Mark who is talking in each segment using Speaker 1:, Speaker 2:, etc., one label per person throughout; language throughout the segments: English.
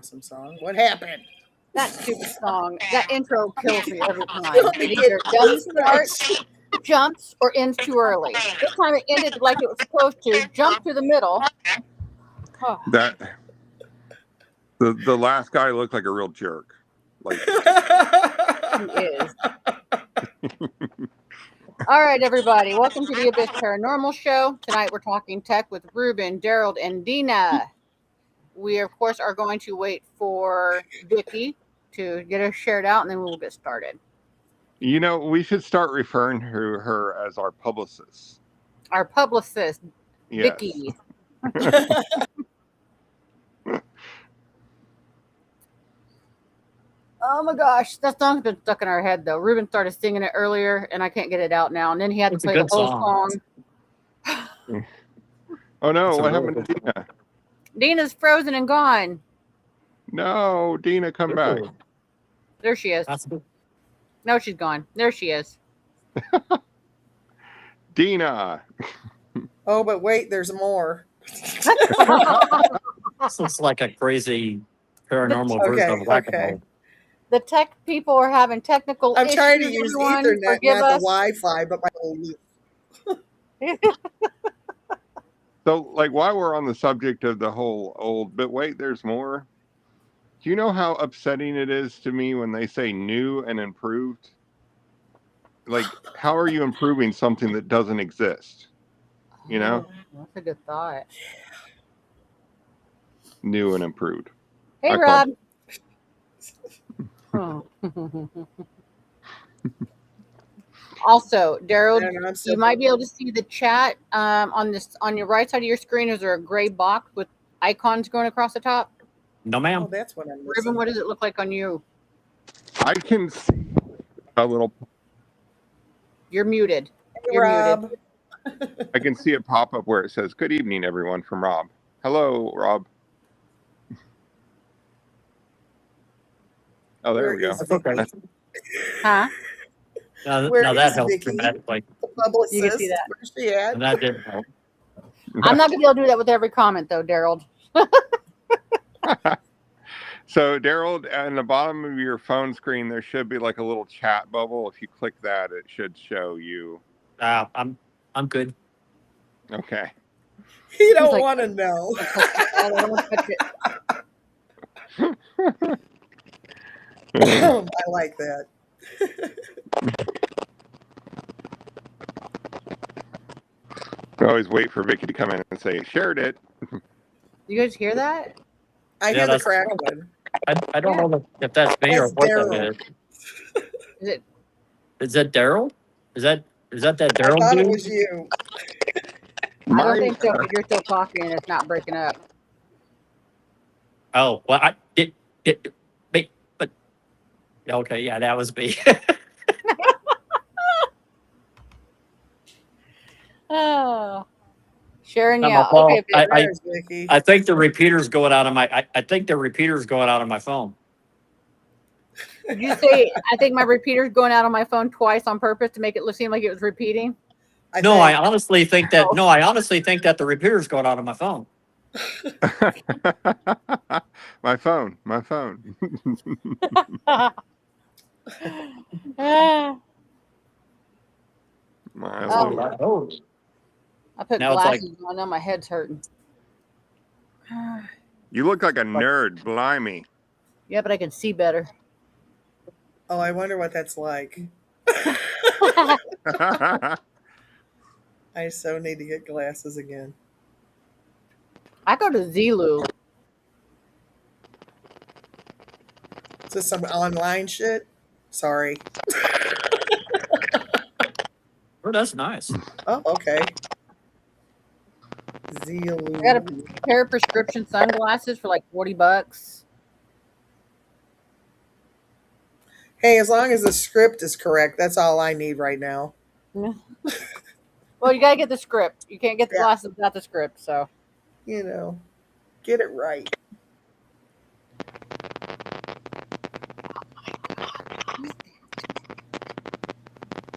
Speaker 1: awesome song. What happened?
Speaker 2: That stupid song. That intro kills me every time.
Speaker 1: Let me
Speaker 2: It
Speaker 1: get
Speaker 2: either doesn't start,
Speaker 1: stretched.
Speaker 2: jumps, or ends too early. This time it ended like it was supposed to. Jump to the middle. Oh,
Speaker 3: That the last guy looked like a real jerk. Like
Speaker 2: he is. All right, everybody. Welcome to the Abyss Paranormal Show. Tonight we're talking tech with Reuben, Dareld, and Dena. We, of course, are going to wait for Vicky to get us shared out, and then we'll get started.
Speaker 3: You know, we should start referring to her as our publicist.
Speaker 2: Our publicist,
Speaker 3: Yes.
Speaker 2: Vicky. Oh my gosh, that song's been stuck in our head though. Reuben started singing it earlier, and I can't get it out now. And then he had to play the whole song.
Speaker 3: Oh no! What happened to Dena?
Speaker 2: Dena's frozen and gone.
Speaker 3: No, Dena, come back.
Speaker 2: There she is. No, she's gone. There she is.
Speaker 3: Dena.
Speaker 1: Oh, but wait, there's more.
Speaker 4: This looks like a crazy paranormal version of whack-a-mole.
Speaker 2: The tech people are having technical issues.
Speaker 1: I'm trying to use Ethernet, not the Wi-Fi, but my old.
Speaker 3: So, like, while we're on the subject of the whole old, but wait, there's more. Do you know how upsetting it is to me when they say new and improved? Like, how are you improving something that doesn't exist? You know?
Speaker 2: That's a good thought.
Speaker 3: New and improved.
Speaker 2: Hey, Rob. Also, Dareld, you might be able to see the chat on your right side of your screen. Is there a gray box with icons going across the top?
Speaker 4: No, ma'am.
Speaker 1: Oh, that's what I'm missing.
Speaker 2: Reuben, what does it look like on you?
Speaker 3: I can see a little.
Speaker 2: You're muted.
Speaker 1: Hey,
Speaker 2: You're
Speaker 1: Rob.
Speaker 2: muted.
Speaker 3: I can see it pop up where it says, "Good evening, everyone," from Rob. Hello, Rob. Oh, there we go.
Speaker 4: Okay.
Speaker 2: Huh?
Speaker 4: Now that helps dramatically.
Speaker 1: The publicist.
Speaker 2: You can see that.
Speaker 1: Where's she at?
Speaker 4: And that didn't help.
Speaker 2: I'm not going to be able to do that with every comment, though, Dareld.
Speaker 3: So, Dareld, at the bottom of your phone screen, there should be like a little chat bubble. If you click that, it should show you.
Speaker 4: I'm good.
Speaker 3: Okay.
Speaker 1: You don't want to know.
Speaker 2: I don't want to touch it.
Speaker 1: I like that.
Speaker 3: I always wait for Vicky to come in and say, "Shared it."
Speaker 2: You guys hear that?
Speaker 1: I hear the crackling.
Speaker 4: I don't know if that's me or what that is. Is that Dareld? Is that Dareld?
Speaker 1: I thought it was you.
Speaker 2: I don't think so, because you're still talking and it's not breaking up.
Speaker 4: Oh, well, I did, but okay, yeah, that was me.
Speaker 2: Oh, Sharon,
Speaker 4: Not
Speaker 2: yeah.
Speaker 4: my fault.
Speaker 2: Okay,
Speaker 1: There's Vicky.
Speaker 4: I think the repeater's going out of my. I think the repeater's going out of my phone.
Speaker 2: did you say I think my repeater's going out on my phone twice on purpose to make it seem like it was repeating?
Speaker 4: I honestly think that. No, I honestly think that the repeater's going out of my phone.
Speaker 3: My phone.
Speaker 2: I put
Speaker 4: Now it's
Speaker 2: glasses on. Now my head's hurting.
Speaker 3: You look like a nerd, blimey.
Speaker 2: Yeah, but I can see better.
Speaker 1: Oh, I wonder what that's like. I so need to get glasses again.
Speaker 2: I go to Zulu.
Speaker 1: Is this some online shit? Sorry.
Speaker 4: Oh, that's nice.
Speaker 1: Oh, okay. Zulu.
Speaker 2: I got a pair of prescription sunglasses for like $40.
Speaker 1: Hey, as long as the script is correct, that's all I need right now.
Speaker 2: Well, you gotta get the script. You can't get the glasses without the script, so.
Speaker 1: You know, get it right.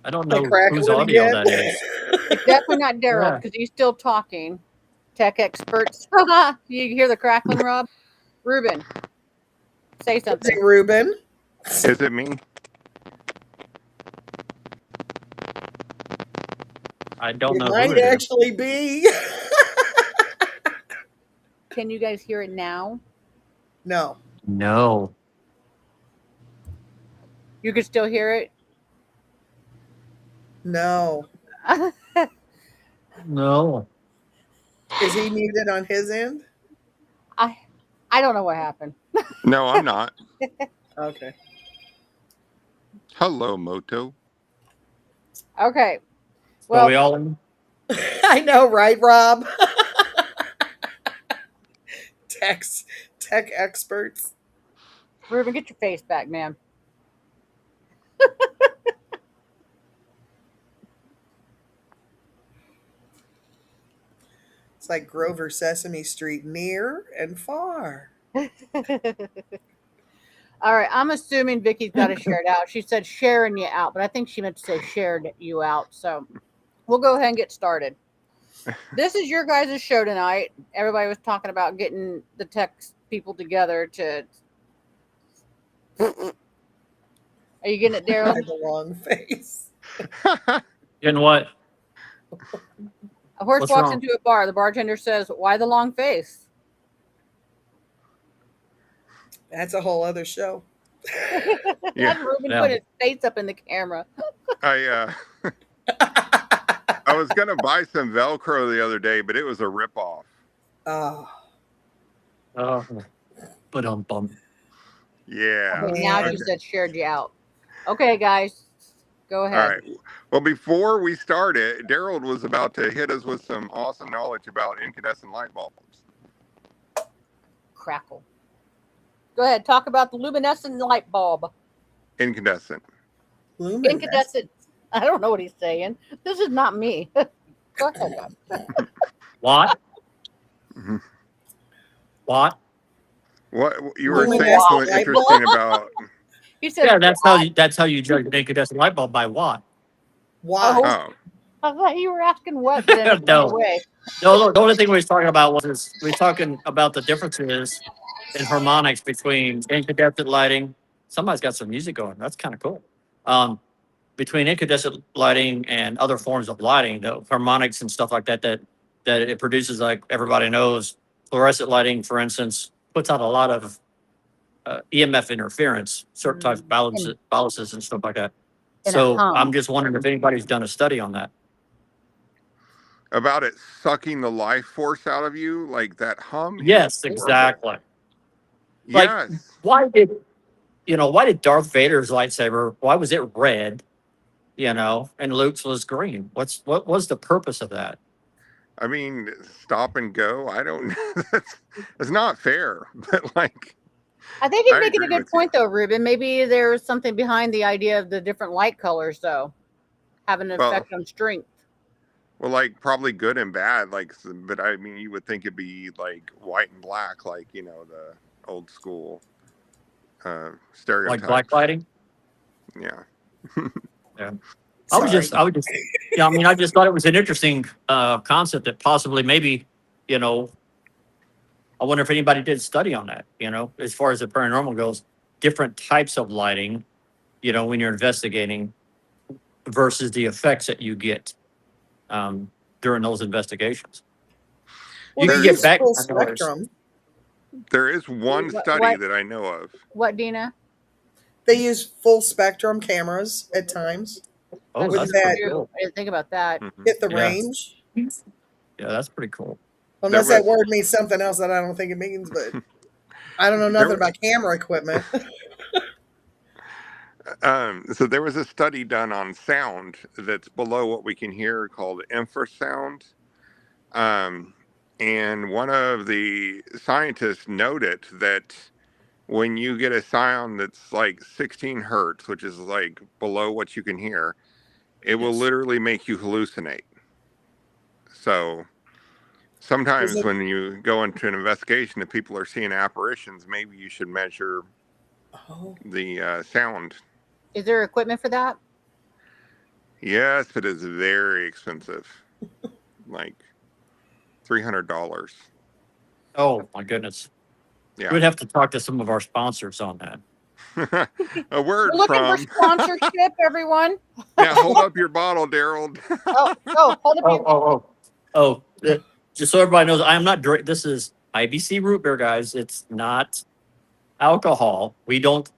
Speaker 4: I don't know whose audio that is.
Speaker 2: It's definitely not Dareld because he's still talking. Tech experts. You hear the crackling, Rob? Reuben. Say
Speaker 1: Is
Speaker 2: something.
Speaker 1: it Reuben?
Speaker 3: Is it me?
Speaker 4: I don't
Speaker 1: It
Speaker 4: know who
Speaker 1: might
Speaker 4: it is.
Speaker 1: actually be.
Speaker 2: Can you guys hear it now?
Speaker 1: No.
Speaker 4: No.
Speaker 2: You can still hear it?
Speaker 1: No.
Speaker 4: No.
Speaker 1: Is he muted on his end?
Speaker 2: I don't know what happened.
Speaker 3: No, I'm not.
Speaker 1: Okay.
Speaker 3: Hello, Moto.
Speaker 2: Okay.
Speaker 4: So
Speaker 2: Well,
Speaker 4: we all
Speaker 1: I know, right, Rob? Tech experts.
Speaker 2: Reuben, get your face back, man.
Speaker 1: It's like Grover Sesame Street, near and far.
Speaker 2: All right. I'm assuming Vicky's got it shared out. She said sharing you out, but I think she meant to say shared you out. So we'll go ahead and get started. This is your guys' show tonight. Everybody was talking about getting the tech people together to. Are you getting it,
Speaker 1: By
Speaker 2: Dareld?
Speaker 1: the long face.
Speaker 4: in what?
Speaker 2: A horse
Speaker 4: What's
Speaker 2: walks
Speaker 4: wrong?
Speaker 2: into a bar. The bartender says, "Why the long face?"
Speaker 1: That's a whole other show.
Speaker 3: Yeah.
Speaker 2: Had Reuben
Speaker 4: Yeah.
Speaker 2: put his face up in the camera.
Speaker 3: I was gonna buy some Velcro the other day, but it was a ripoff.
Speaker 1: Oh,
Speaker 4: Oh, but bum.
Speaker 3: Yeah.
Speaker 2: Okay, now
Speaker 1: man.
Speaker 2: she said shared you out. Okay, guys, go
Speaker 3: All
Speaker 2: ahead.
Speaker 3: right. Well, before we started, Dareld was about to hit us with some awesome knowledge about incandescent light bulbs.
Speaker 2: Crackle. Go ahead. Talk about the luminescent light bulb.
Speaker 3: Incandescent.
Speaker 1: Luminescent.
Speaker 2: Incandescent. I don't know what he's saying. This is not me. Go ahead, guys.
Speaker 4: What?
Speaker 3: Mhm.
Speaker 4: What?
Speaker 3: What you were saying
Speaker 1: Luminescent
Speaker 3: something
Speaker 1: light
Speaker 3: interesting about?
Speaker 2: He said,
Speaker 4: Yeah, that's how you judge an incandescent light bulb, by what?
Speaker 1: Why?
Speaker 2: "Oh,
Speaker 3: Oh,
Speaker 2: I thought you were asking what, but in a funny
Speaker 4: No.
Speaker 2: way."
Speaker 4: No, the only thing we was talking about was we were talking about the differences in harmonics between incandescent lighting. Somebody's got some music going. That's kind of cool. Between incandescent lighting and other forms of lighting, the harmonics and stuff like that it produces, like everybody knows, fluorescent lighting, for instance, puts out a lot of EMF interference, certain types of balances and stuff like that.
Speaker 2: In a
Speaker 4: So I'm
Speaker 2: hum.
Speaker 4: just wondering if anybody's done a study on that.
Speaker 3: about it sucking the life force out of you, like that hum is
Speaker 4: Yes,
Speaker 3: horrible.
Speaker 4: exactly. Like,
Speaker 3: Yes.
Speaker 4: why did Darth Vader's lightsaber, why was it red, and Luke's was green? What was the purpose of that?
Speaker 3: I mean, stop and go. I don't. That's not fair. But like,
Speaker 2: I think he's
Speaker 3: I
Speaker 2: making a
Speaker 3: agree
Speaker 2: good
Speaker 3: with you.
Speaker 2: point, though, Ruben. Maybe there was something behind the idea of the different light colors, though, having an
Speaker 3: Well,
Speaker 2: effect on strength.
Speaker 3: well, like probably good and bad. Like, but I mean, you would think it'd be like white and black, like the old school
Speaker 4: Like
Speaker 3: stereotypes.
Speaker 4: black lighting?
Speaker 3: Yeah.
Speaker 4: Yeah. I
Speaker 1: Sorry.
Speaker 4: would just, yeah, I mean, I just thought it was an interesting concept that possibly maybe, I wonder if anybody did a study on that, as far as the paranormal goes, different types of lighting, when you're investigating versus the effects that you get during those investigations.
Speaker 1: Well,
Speaker 4: You
Speaker 1: they
Speaker 4: can
Speaker 3: There's
Speaker 4: get
Speaker 1: use
Speaker 4: back.
Speaker 1: full spectrum.
Speaker 3: there is one study
Speaker 2: What?
Speaker 3: that I know of.
Speaker 2: What, Dena?
Speaker 1: They use full spectrum cameras at times.
Speaker 4: Oh,
Speaker 2: That's
Speaker 1: Wouldn't
Speaker 4: that's pretty
Speaker 1: that
Speaker 2: true.
Speaker 4: cool.
Speaker 2: I didn't think about that.
Speaker 3: Mhm.
Speaker 1: hit the
Speaker 4: Yeah.
Speaker 1: range?
Speaker 4: Yeah, that's pretty cool.
Speaker 3: There
Speaker 1: Unless that
Speaker 3: was
Speaker 1: word means something else that I don't think it means, but I don't know
Speaker 3: there
Speaker 1: nothing about camera equipment.
Speaker 3: so there was a study done on sound that's below what we can hear called infrasound. Um, and one of the scientists noted that when you get a sound that's like 16 hertz, which is like below what you can hear, it will literally make you hallucinate. So
Speaker 1: Is
Speaker 3: sometimes
Speaker 1: it?
Speaker 3: when you go into an investigation, if people are seeing apparitions, maybe you should measure
Speaker 1: Oh,
Speaker 3: the sound.
Speaker 2: Is there equipment for that?
Speaker 3: Yes, it is very expensive, like $300.
Speaker 4: Oh my goodness.
Speaker 3: Yeah.
Speaker 4: We'd have to talk to some of our sponsors on that.
Speaker 3: A word
Speaker 2: We're looking for
Speaker 3: from.
Speaker 2: sponsorship, everyone.
Speaker 3: Now hold up your bottle, Dareld.
Speaker 2: Hold up your.
Speaker 4: Just so everybody knows, I am not drink. This is IBC root beer, guys. It's not alcohol. We don't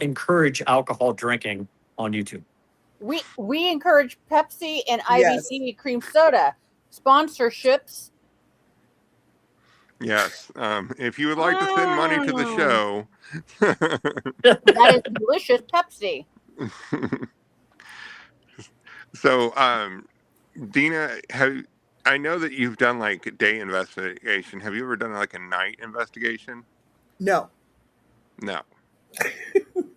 Speaker 4: encourage alcohol drinking on YouTube.
Speaker 2: We encourage Pepsi and
Speaker 1: Yes.
Speaker 2: IBC cream soda sponsorships.
Speaker 3: Yes. If you would like to send money to the show.
Speaker 2: That is delicious Pepsi.
Speaker 3: So, Dena, I know that you've done like a day investigation. Have you ever done like a night investigation?
Speaker 1: No.
Speaker 3: No.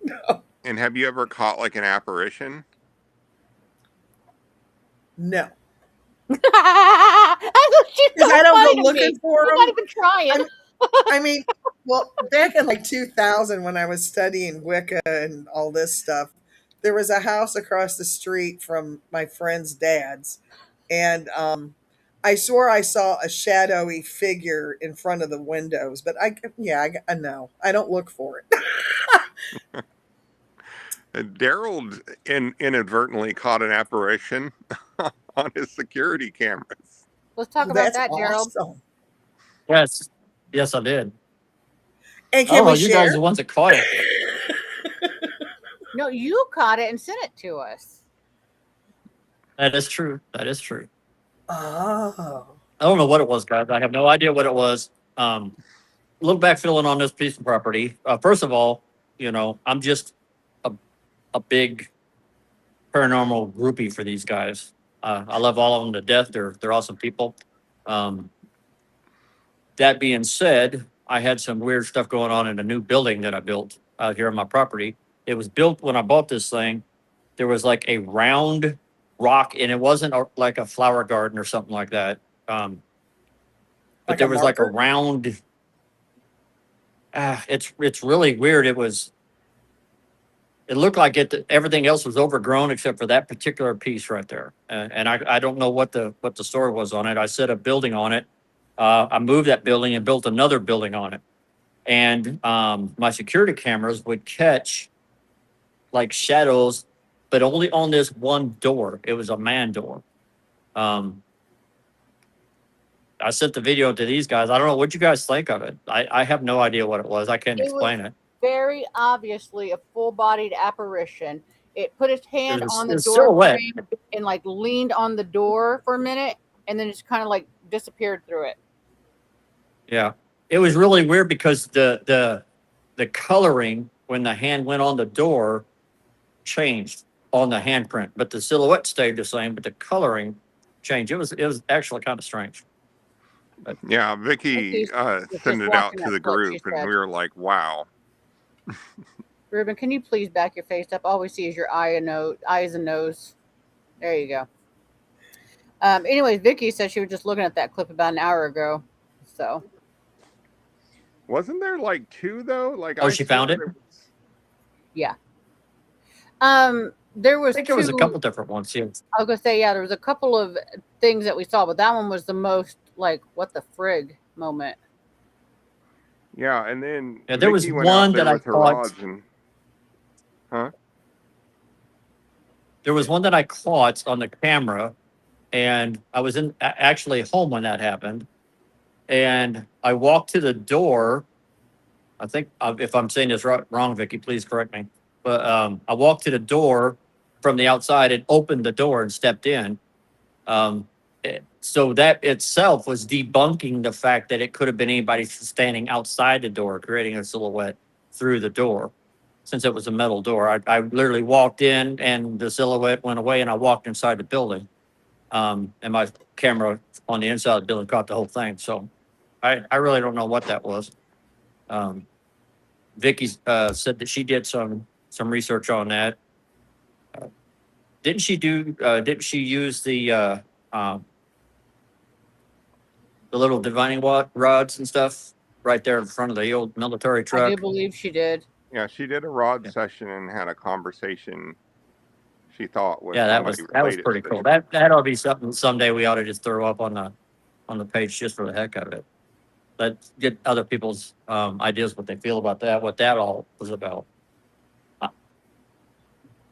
Speaker 1: No.
Speaker 3: And have you ever caught like an apparition?
Speaker 1: No.
Speaker 2: She's so
Speaker 1: I don't
Speaker 2: funny
Speaker 1: go
Speaker 2: to
Speaker 1: looking
Speaker 2: me.
Speaker 1: for
Speaker 2: You're
Speaker 1: them.
Speaker 2: not even trying.
Speaker 1: I mean, well, back in like 2000 when I was studying Wicca and all this stuff, there was a house across the street from my friend's dad's, and I swore I saw a shadowy figure in front of the windows, but I know I don't look for it.
Speaker 3: Dareld inadvertently caught an apparition on his security cameras.
Speaker 2: Let's talk about
Speaker 1: That's
Speaker 2: that, Dareld.
Speaker 1: awesome.
Speaker 4: Yes, I did.
Speaker 1: And can we
Speaker 4: you guys are
Speaker 1: share?
Speaker 4: the ones that caught it.
Speaker 2: No, you caught it and sent it to us.
Speaker 4: That is true. That is true.
Speaker 1: Oh,
Speaker 4: I don't know what it was, guys. I have no idea what it was. A little backfilling on this piece of property. First of all, I'm just a big paranormal groupie for these guys. I love all of them to death. They're awesome people. That being said, I had some weird stuff going on in a new building that I built out here on my property. It was built when I bought this thing. There was like a round rock, and it wasn't like a flower garden or something like that. But
Speaker 1: like
Speaker 4: there
Speaker 1: a
Speaker 4: was like a
Speaker 1: marker?
Speaker 4: round. It's really weird. It looked like everything else was overgrown except for that particular piece right there. And I don't know what the story was on it. I set a building on it. I moved that building and built another building on it. And my security cameras would catch like shadows, but only on this one door. It was a man door. I sent the video to these guys. I don't know what you guys think of it. I have no idea what it was. I can't explain it.
Speaker 2: Very obviously a full-bodied apparition. It put its hand on the door
Speaker 4: silhouette.
Speaker 2: frame and like leaned on the door for a minute, and then just kind of like disappeared through it.
Speaker 4: Yeah, it was really weird because the coloring when the hand went on the door changed on the handprint, but the silhouette stayed the same, but the coloring changed. It was actually kind of strange. But
Speaker 3: yeah, Vicky sent it out to the group, and we were like, "Wow."
Speaker 2: Reuben, can you please back your face up? All we see is your eyes and nose. There you go. Anyways, Vicky said she was just looking at that clip about an hour ago. So.
Speaker 3: Wasn't there like two though? Like
Speaker 4: she found it?
Speaker 2: Yeah. There was.
Speaker 4: I think there was a couple different ones. Yeah.
Speaker 2: I was gonna say, yeah, there was a couple of things that we saw, but that one was the most like, what the frig moment.
Speaker 3: Yeah, and then
Speaker 4: there was one that I caught. There was one that I caught on the camera, and I was actually home when that happened, and I walked to the door. I think if I'm saying this wrong, Vicky, please correct me. But I walked to the door from the outside and opened the door and stepped in. So that itself was debunking the fact that it could have been anybody standing outside the door, creating a silhouette through the door, since it was a metal door. I literally walked in and the silhouette went away, and I walked inside the building. And my camera on the inside of the building caught the whole thing. So I really don't know what that was. Vicky said that she did some research on that. Didn't she use the little divining rods and stuff right there in front of the old military truck?
Speaker 2: I do believe she did.
Speaker 3: Yeah, she did a rod session and had a conversation. She thought was
Speaker 4: that was pretty cool. That ought to be something someday we ought to just throw up on the page just for the heck of it. get other people's ideas, what they feel about that, what that all was about.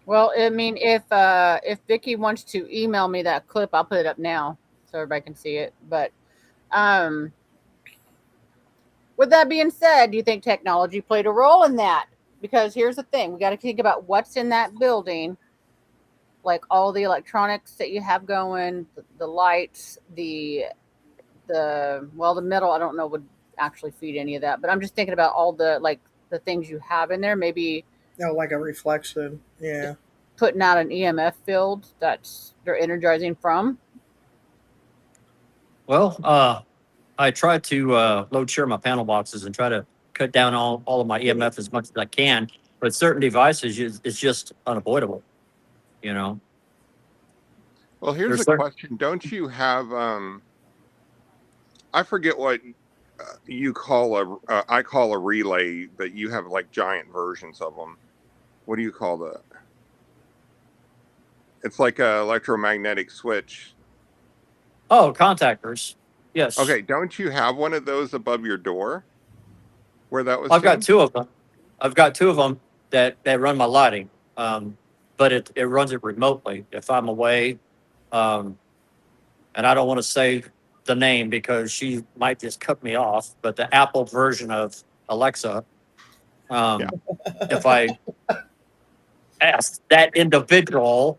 Speaker 2: Well, I mean, if Vicky wants to email me that clip, I'll put it up now so everybody can see it. But um, with that being said, do you think technology played a role in that? Because here's the thing: we got to think about what's in that building, like all the electronics that you have going, the lights, the metal. I don't know would actually feed any of that, but I'm just thinking about all the things you have in there. Maybe
Speaker 1: like a reflection. Yeah.
Speaker 2: putting out an EMF field that's they're energizing from.
Speaker 4: Well, I try to load share my panel boxes and try to cut down all of my EMF as much as I can. But certain devices, it's just unavoidable. You know.
Speaker 3: Well, here's
Speaker 4: There's
Speaker 3: a question. Don't you have I forget what you call I call a relay, but you have like giant versions of them. What do you call that? It's like a electromagnetic switch.
Speaker 4: Oh, contactors. Yes.
Speaker 3: Okay, don't you have one of those above your door where that was
Speaker 4: I've got
Speaker 3: tuned?
Speaker 4: two of them. I've got two of them that run my lighting, but it runs it remotely if I'm away, and I don't want to say the name because she might just cut me off. But the Apple version of Alexa,
Speaker 3: Yeah.
Speaker 4: if I ask that individual,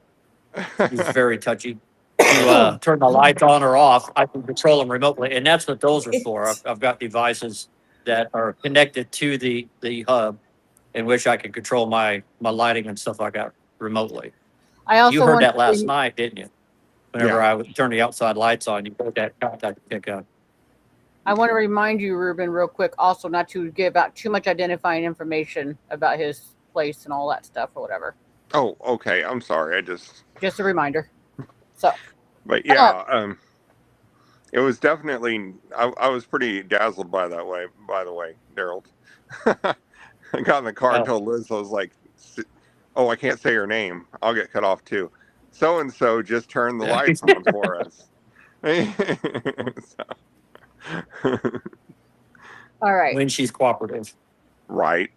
Speaker 4: who's very touchy, to turn the lights on or off, I can control them remotely, and that's what those are for. I've got devices that are connected to the hub, in which I can control my lighting and stuff like that remotely.
Speaker 2: I also
Speaker 4: You heard
Speaker 2: want
Speaker 4: that last night, didn't you? Whenever
Speaker 3: Yeah.
Speaker 4: I would turn the outside lights on, you heard that contact pick up.
Speaker 2: I want to remind you, Reuben, real quick, also not to give out too much identifying information about his place and all that stuff or whatever.
Speaker 3: Oh, okay. I'm sorry.
Speaker 2: Just a reminder. So,
Speaker 3: But yeah, it was definitely. I was pretty dazzled by that way. By the way, Dareld. I got in the car and told Liz, I was like, "Oh, I can't say her name. I'll get cut off too." So and so just turned the lights on for us.
Speaker 2: all right.
Speaker 4: When she's cooperative.
Speaker 3: Right.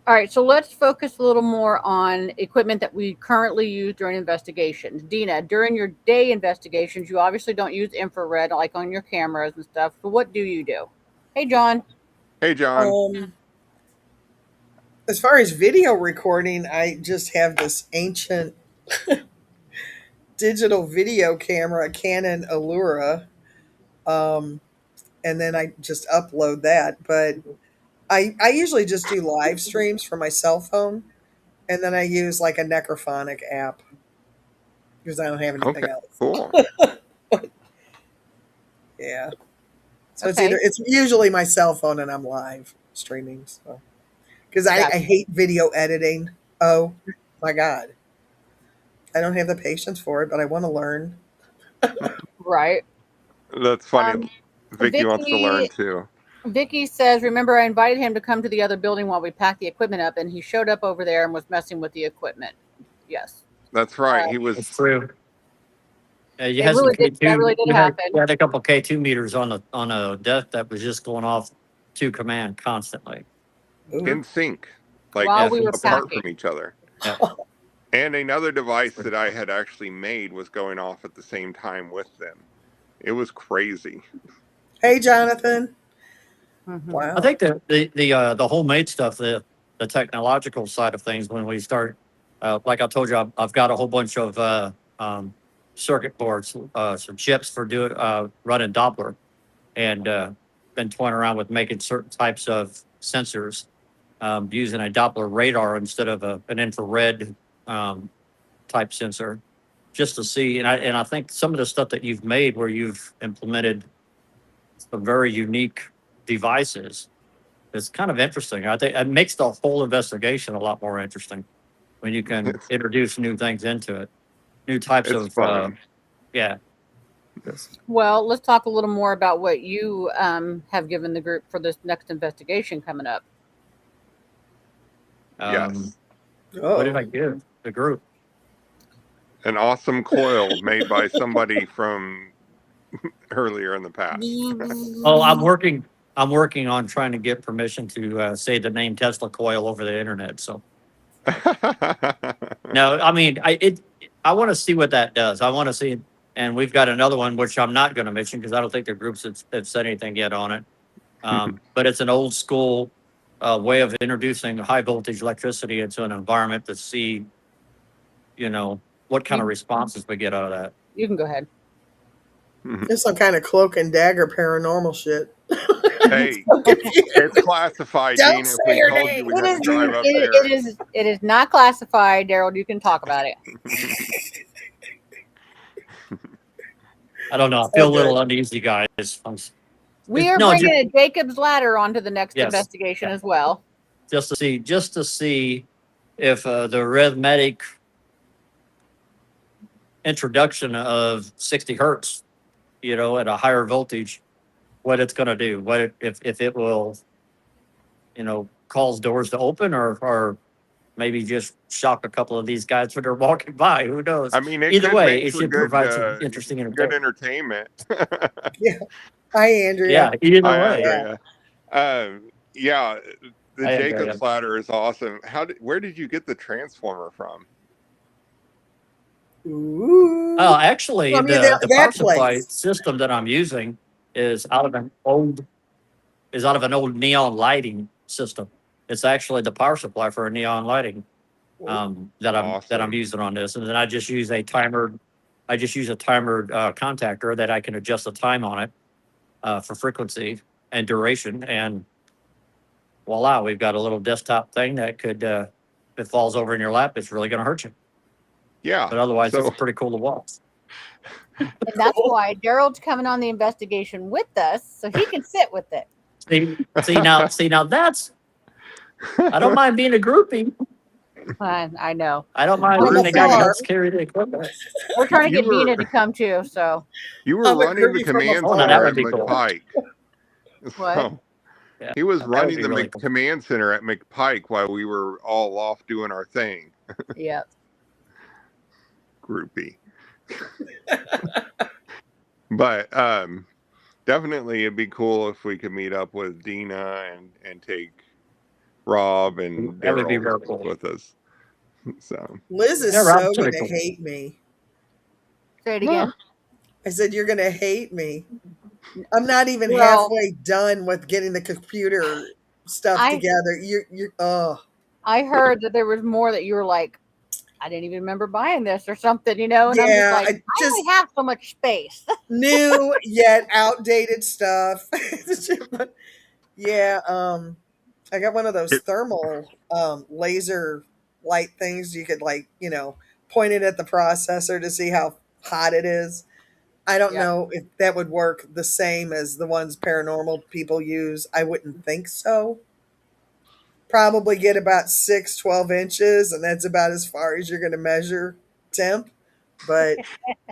Speaker 2: All right, so let's focus a little more on equipment that we currently use during investigations. Dena, during your day investigations, you obviously don't use infrared like on your cameras and stuff. So what do you do? Hey, John.
Speaker 3: Hey, John.
Speaker 1: As far as video recording, I just have this ancient digital video camera, Canon Allura, and then I just upload that. But I usually just do live streams from my cell phone, and then I use like a necrophonic app because I don't have anything
Speaker 3: Okay.
Speaker 1: else.
Speaker 3: Cool.
Speaker 1: Yeah. So
Speaker 2: Okay.
Speaker 1: it's usually my cell phone and I'm live streaming. So because I hate video editing. Oh my God. I don't have the patience for it, but I want to learn.
Speaker 2: Right.
Speaker 3: That's funny. Vicky wants to learn too.
Speaker 2: Vicky says, remember I invited him to come to the other building while we packed the equipment up, and he showed up over there and was messing with the equipment. Yes.
Speaker 3: That's right. He
Speaker 4: It's
Speaker 3: was.
Speaker 4: true. You
Speaker 2: That
Speaker 4: had some
Speaker 2: really
Speaker 4: K2.
Speaker 2: did happen.
Speaker 4: You had a couple K2 meters on a desk that was just going off to command constantly.
Speaker 3: In sync, like
Speaker 2: While we were
Speaker 3: apart
Speaker 2: packing.
Speaker 3: from each other.
Speaker 4: Yeah.
Speaker 3: And another device that I had actually made was going off at the same time with them. It was crazy.
Speaker 1: Hey, Jonathan.
Speaker 2: Mhm.
Speaker 1: Wow.
Speaker 4: I think the homemade stuff, the technological side of things, when we start, like I told you, I've got a whole bunch of circuit boards, some chips for running Doppler, and been toying around with making certain types of sensors using a Doppler radar instead of an infrared type sensor, just to see. And I think some of the stuff that you've made, where you've implemented some very unique devices, it's kind of interesting. I think it makes the whole investigation a lot more interesting when you can introduce new things into it, new types
Speaker 3: It's
Speaker 4: of
Speaker 3: fun.
Speaker 4: yeah.
Speaker 2: Well, let's talk a little more about what you have given the group for this next investigation coming up.
Speaker 3: Yes.
Speaker 4: What did I give the group?
Speaker 3: An awesome coil made by somebody from earlier in the past.
Speaker 4: Oh, I'm working on trying to get permission to say the name Tesla coil over the internet. So no, I mean, I want to see what that does. I want to see, and we've got another one which I'm not going to mention because I don't think the groups have said anything yet on it. But it's an old school way of introducing high voltage electricity into an environment to see, what kind of responses we get out of that.
Speaker 2: You can go ahead.
Speaker 1: It's some kind of cloak and dagger paranormal shit.
Speaker 3: Hey,
Speaker 1: So confused.
Speaker 3: it's classified,
Speaker 1: Don't
Speaker 3: Dena. If
Speaker 1: say
Speaker 3: we
Speaker 1: her
Speaker 3: told
Speaker 1: name.
Speaker 3: you, we'd have to drive up there.
Speaker 2: It is not classified, Dareld. You can talk about it.
Speaker 4: I don't know. I feel a little uneasy, guys.
Speaker 2: We are bringing a Jacob's ladder onto the next investigation as well.
Speaker 4: Just to see if the arithmetic introduction of 60 hertz, at a higher voltage, what it's going to do. What if it will, cause doors to open or maybe just shock a couple of these guys when they're walking by. Who knows?
Speaker 3: I mean,
Speaker 4: either way, it should provide some interesting
Speaker 3: good entertainment.
Speaker 1: Yeah. Hi, Andrea.
Speaker 4: Yeah, either
Speaker 3: Hi,
Speaker 4: way.
Speaker 3: Andrea. The
Speaker 4: Hi,
Speaker 3: Jacob's
Speaker 4: Andrea.
Speaker 3: ladder is awesome. Where did you get the transformer from?
Speaker 1: Ooh.
Speaker 4: Oh, actually,
Speaker 1: I mean,
Speaker 4: the power supply
Speaker 1: place.
Speaker 4: system that I'm using is out of an old neon lighting system. It's actually the power supply for a neon lighting that I'm using on this, and then I just use a timer. I just use a timer contactor that I can adjust the time on it for frequency and duration, and voila, we've got a little desktop thing that could, if it falls over in your lap, it's really going to hurt you.
Speaker 3: Yeah,
Speaker 4: but otherwise, it's pretty cool to watch.
Speaker 2: And that's why Dareld's coming on the investigation with us, so he can sit with it.
Speaker 4: See now that's. I don't mind being a groupie.
Speaker 2: I know.
Speaker 4: I don't mind being the guy that helps carry the equipment.
Speaker 2: We're trying to get Dena to come too. So
Speaker 3: you were running the command center at McPike.
Speaker 2: What?
Speaker 3: So, yeah, he was running the command center at McPike while we were all off doing our thing.
Speaker 2: Yeah.
Speaker 3: Groupie. But definitely it'd be cool if we could meet up with Dena and take Rob and Dareld with us. So
Speaker 1: Liz is so going to hate me.
Speaker 2: Say it again.
Speaker 1: I said, you're going to hate me. I'm not even halfway done with getting the computer stuff together. You're
Speaker 2: I heard that there was more that you were like, I didn't even remember buying this or something, And I'm just like, I only have so much space.
Speaker 1: New yet outdated stuff. Yeah, I got one of those thermal laser light things. You could point it at the processor to see how hot it is. I don't know if that would work the same as the ones paranormal people use. I wouldn't think so. Probably get about 12 inches, and that's about as far as you're going to measure temp. But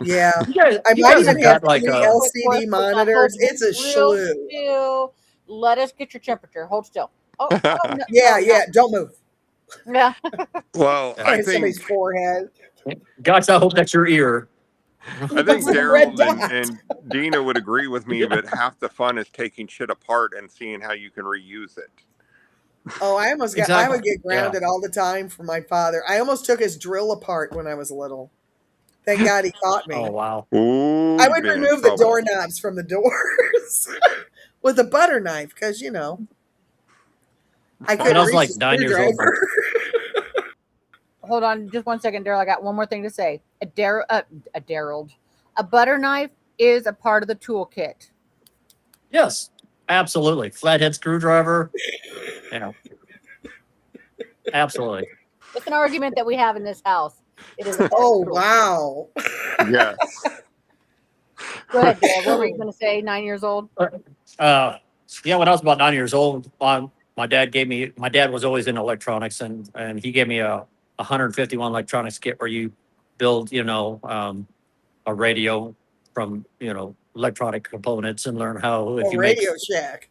Speaker 1: yeah, I might even have LCD monitors. It's a slew.
Speaker 2: Let us get your temperature. Hold still. Oh, no,
Speaker 1: yeah. Don't move.
Speaker 2: Yeah.
Speaker 3: Well, I think
Speaker 1: somebody's forehead.
Speaker 4: Gosh, I hope that's your ear.
Speaker 3: I think Dareld and Dena would agree with me that half the fun is taking shit apart and seeing how you can reuse it.
Speaker 1: Oh, I almost got. I would get grounded all the time from my father. I almost took his drill apart when I was little. Thank God he caught me.
Speaker 4: Oh wow!
Speaker 3: Ooh,
Speaker 1: I would remove the doorknobs from the doors with a butter knife because I couldn't reach
Speaker 4: like 9 years old.
Speaker 2: Hold on, just 1 second, Dareld. I got one more thing to say. A Dareld, a butter knife is a part of the toolkit.
Speaker 4: Yes, absolutely. Flathead screwdriver. Absolutely.
Speaker 2: It's an argument that we have in this house. It is.
Speaker 1: Wow.
Speaker 3: Yes.
Speaker 2: Go ahead, Dareld. What were you going to say? 9 years old.
Speaker 4: When I was about 9 years old, my dad was always in electronics, and he gave me a 151 electronics kit where you build, a radio from, electronic components and learn how if you
Speaker 1: Radio Shack.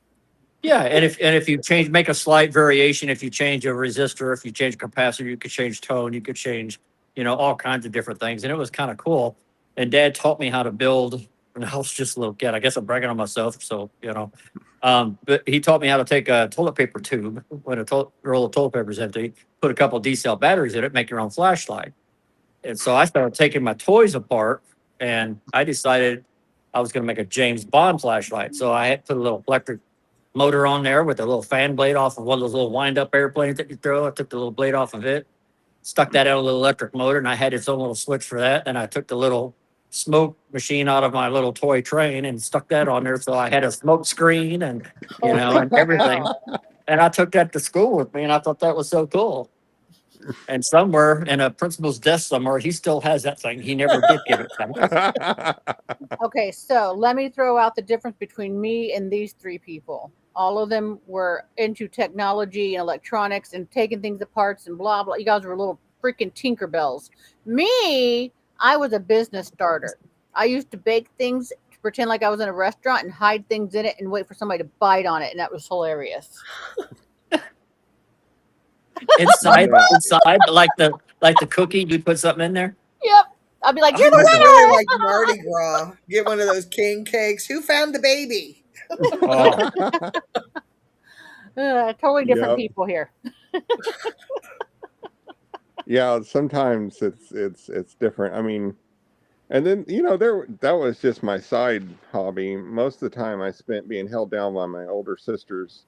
Speaker 4: Yeah, and if you make a slight variation, if you change a resistor, if you change capacitor, you could change tone, you could change, all kinds of different things, and it was kind of cool. And Dad taught me how to build when I was just a little kid. I guess I'm bragging on myself. So, but he taught me how to take a toilet paper tube when a roll of toilet paper is empty, put a couple of D-cell batteries in it, make your own flashlight. And so I started taking my toys apart, and I decided I was going to make a James Bond flashlight. So I had put a little electric motor on there with a little fan blade off of one of those little wind-up airplanes that you throw. I took the little blade off of it, stuck that out of a little electric motor, and I had its own little switch for that. And I took the little smoke machine out of my little toy train and stuck that on there. So I had a smoke screen and, and everything. And I took that to school with me, and I thought that was so cool. And somewhere in a principal's desk somewhere, he still has that thing. He never did give it back.
Speaker 2: Okay, so let me throw out the difference between me and these three people. All of them were into technology and electronics and taking things apart and blah, blah. You guys were little freaking Tinkerbells. Me, I was a business starter. I used to bake things to pretend like I was in a restaurant and hide things in it and wait for somebody to bite on it. And that was hilarious.
Speaker 4: Inside, like the cookie, you put something in there.
Speaker 2: Yep. I'll be like,
Speaker 1: I
Speaker 2: you're
Speaker 1: was
Speaker 2: the
Speaker 1: really
Speaker 2: winner.
Speaker 1: like Mardi Gras. Get one of those king cakes. Who found the baby?
Speaker 4: Oh,
Speaker 2: Totally different
Speaker 3: Yep.
Speaker 2: people here.
Speaker 3: Yeah, sometimes it's different. I mean, and then that was just my side hobby. Most of the time I spent being held down by my older sisters,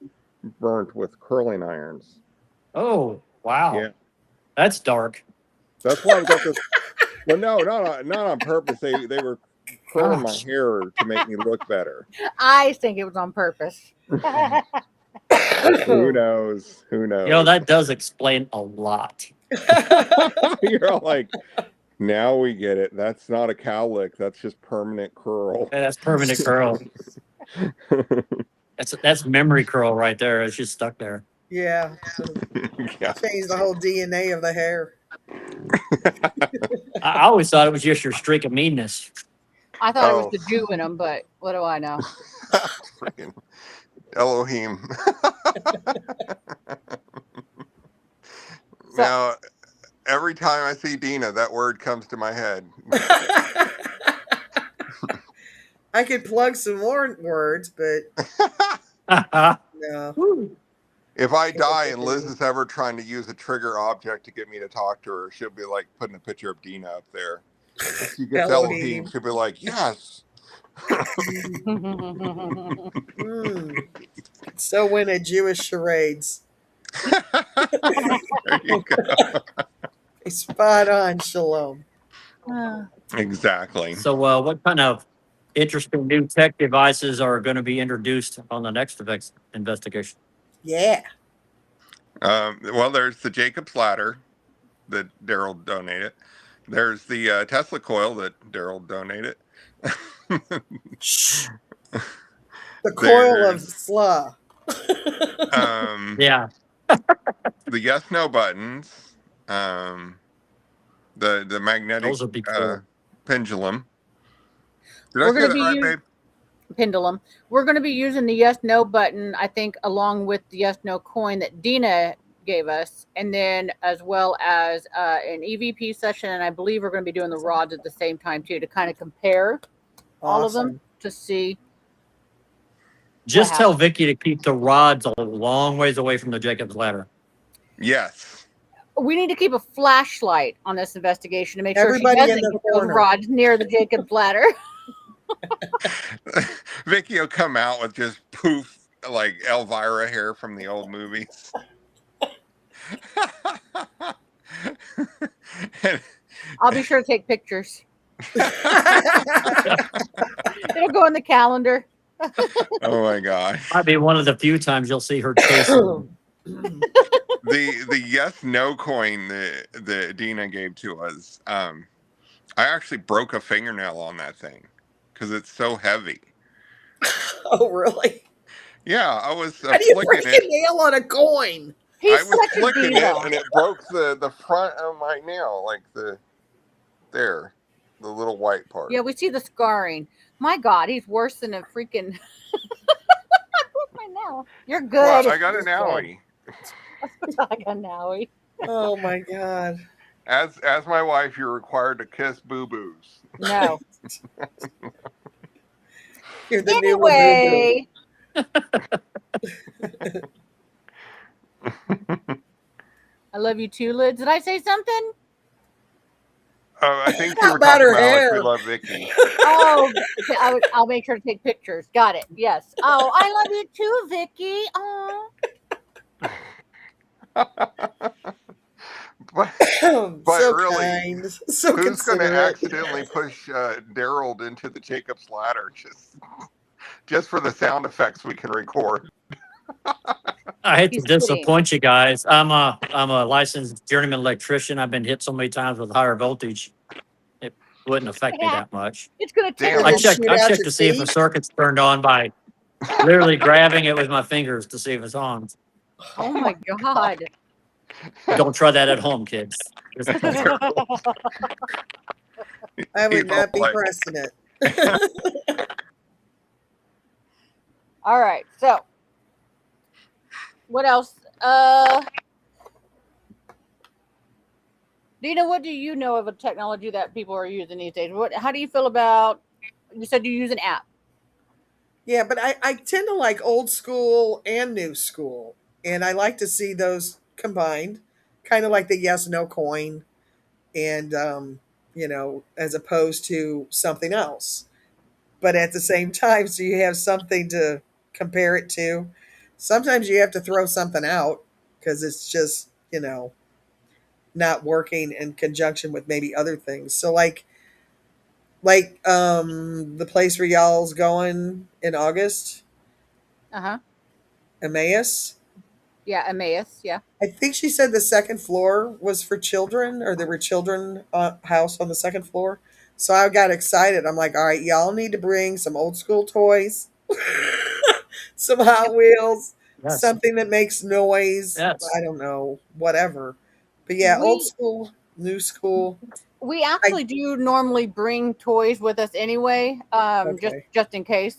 Speaker 3: burnt with curling irons.
Speaker 4: oh, wow.
Speaker 3: Yeah,
Speaker 4: That's dark.
Speaker 3: that's why I got this. Well, no, not on purpose. They were curling my hair to make me look better.
Speaker 2: I think it was on purpose.
Speaker 3: Who knows? Who knows?
Speaker 4: That does explain a lot.
Speaker 3: You're all like, now we get it. That's not a cowlick. That's just permanent curl.
Speaker 4: Yeah, that's permanent curl. That's memory curl right there. It's just stuck there.
Speaker 1: Yeah.
Speaker 3: Yeah.
Speaker 1: Change the whole DNA of the hair.
Speaker 4: I always thought it was just your streak of meanness.
Speaker 2: I thought it was the Jew in them, but what do I know?
Speaker 3: Freaking Elohim. Now, every time I see Dena, that word comes to my head.
Speaker 1: I could plug some more words, but no.
Speaker 3: If I die and Liz is ever trying to use a trigger object to get me to talk to her, she'll be like putting a picture of Dena up there. If she gets Elohim, she'll be like, yes.
Speaker 1: So win a Jewish charades.
Speaker 3: There you go.
Speaker 1: Spot on, Shalom.
Speaker 3: Exactly.
Speaker 4: So what kind of interesting new tech devices are going to be introduced on the next investigation?
Speaker 1: Yeah.
Speaker 3: Well, there's the Jacob's ladder that Dareld donated. There's the Tesla coil that Dareld donated.
Speaker 1: Shh. The coil of slaw.
Speaker 4: Yeah.
Speaker 3: The yes/no buttons. The magnetic
Speaker 4: Those would be cool.
Speaker 3: pendulum. Did
Speaker 2: We're
Speaker 3: I say
Speaker 2: gonna
Speaker 3: that
Speaker 2: be
Speaker 3: right,
Speaker 2: using-
Speaker 3: babe?
Speaker 2: Pendulum. We're going to be using the yes/no button, I think, along with the yes/no coin that Dena gave us, and then as well as an EVP session. And I believe we're going to be doing the rods at the same time too, to kind of compare all of them to see.
Speaker 4: Just tell Vicky to keep the rods a long ways away from the Jacob's ladder.
Speaker 3: Yes.
Speaker 2: We need to keep a flashlight on this investigation to make
Speaker 1: Everybody
Speaker 2: sure she
Speaker 1: in
Speaker 2: doesn't
Speaker 1: the
Speaker 2: get those
Speaker 1: corner.
Speaker 2: rods near the Jacob's ladder.
Speaker 3: Vicky will come out with just poof, like Elvira hair from the old movies.
Speaker 2: I'll be sure to take pictures. It'll go in the calendar.
Speaker 3: Oh my gosh.
Speaker 4: Might be one of the few times you'll see her chasing.
Speaker 3: The yes/no coin that Dena gave to us, I actually broke a fingernail on that thing because it's so heavy.
Speaker 1: Oh, really?
Speaker 3: Yeah, I was
Speaker 1: How do you
Speaker 3: flicking
Speaker 1: break
Speaker 3: it.
Speaker 1: a nail on a coin?
Speaker 3: I was flicking it and it broke the front of my nail, like the little white part.
Speaker 2: Yeah, we see the scarring. My God, he's worse than a freaking. I broke my nail. You're good.
Speaker 3: Well, I got an owie.
Speaker 2: I got an owie.
Speaker 1: Oh my God.
Speaker 3: As my wife, you're required to kiss boo-boos.
Speaker 2: No.
Speaker 1: You're the new Labubu.
Speaker 2: Anyway, I love you too, Liz. Did I say something?
Speaker 3: I think you
Speaker 1: How
Speaker 3: were
Speaker 1: about
Speaker 3: talking
Speaker 1: her
Speaker 3: about how much we
Speaker 1: hair?
Speaker 3: love Vicky.
Speaker 2: Oh, I'll make sure to take pictures. Got it. Yes. Oh, I love you too, Vicky. Oh.
Speaker 3: but
Speaker 1: So
Speaker 3: really,
Speaker 1: kind, so
Speaker 3: who's going to
Speaker 1: considerate.
Speaker 3: accidentally push Dareld into the Jacob's ladder just for the sound effects we can record?
Speaker 4: I hate to
Speaker 2: He's kidding.
Speaker 4: disappoint you guys. I'm a licensed journeyman electrician. I've been hit so many times with higher voltage, it wouldn't affect me
Speaker 2: Yeah.
Speaker 4: that much.
Speaker 2: It's gonna
Speaker 3: Damn.
Speaker 2: tickle
Speaker 1: Did
Speaker 4: I
Speaker 1: it
Speaker 2: his.
Speaker 1: shoot
Speaker 4: I
Speaker 1: out
Speaker 4: check
Speaker 1: your
Speaker 4: to see if a
Speaker 1: teeth?
Speaker 4: circuit's turned on by literally grabbing it with my fingers to see if it's on.
Speaker 2: Oh my god.
Speaker 4: Don't try that at home, kids. It's terrible.
Speaker 1: I would
Speaker 3: He's all
Speaker 1: not be
Speaker 3: like,
Speaker 1: pressing it.
Speaker 2: All right. So, what else? Dena, what do you know of a technology that people are using these days? How do you feel about? You said you use an app.
Speaker 1: Yeah, but I tend to like old school and new school. And I like to see those combined, kind of like the yes no coin, and, as opposed to something else. But at the same time, so you have something to compare it to. Sometimes you have to throw something out because it's just, not working in conjunction with maybe other things. So the place where y'all's going in August,
Speaker 2: Uh huh.
Speaker 1: Emmaus.
Speaker 2: Yeah, Emmaus. Yeah.
Speaker 1: I think she said the second floor was for children, or there were children house on the second floor. So I got excited. I'm like, all right, y'all need to bring some old school toys, some Hot Wheels,
Speaker 4: Yes.
Speaker 1: something that makes noise.
Speaker 4: Yes.
Speaker 1: I don't know, whatever. But yeah, old
Speaker 2: We
Speaker 1: school, new school.
Speaker 2: we
Speaker 1: I
Speaker 2: actually do normally bring toys with us anyway, just
Speaker 1: okay.
Speaker 2: just in case.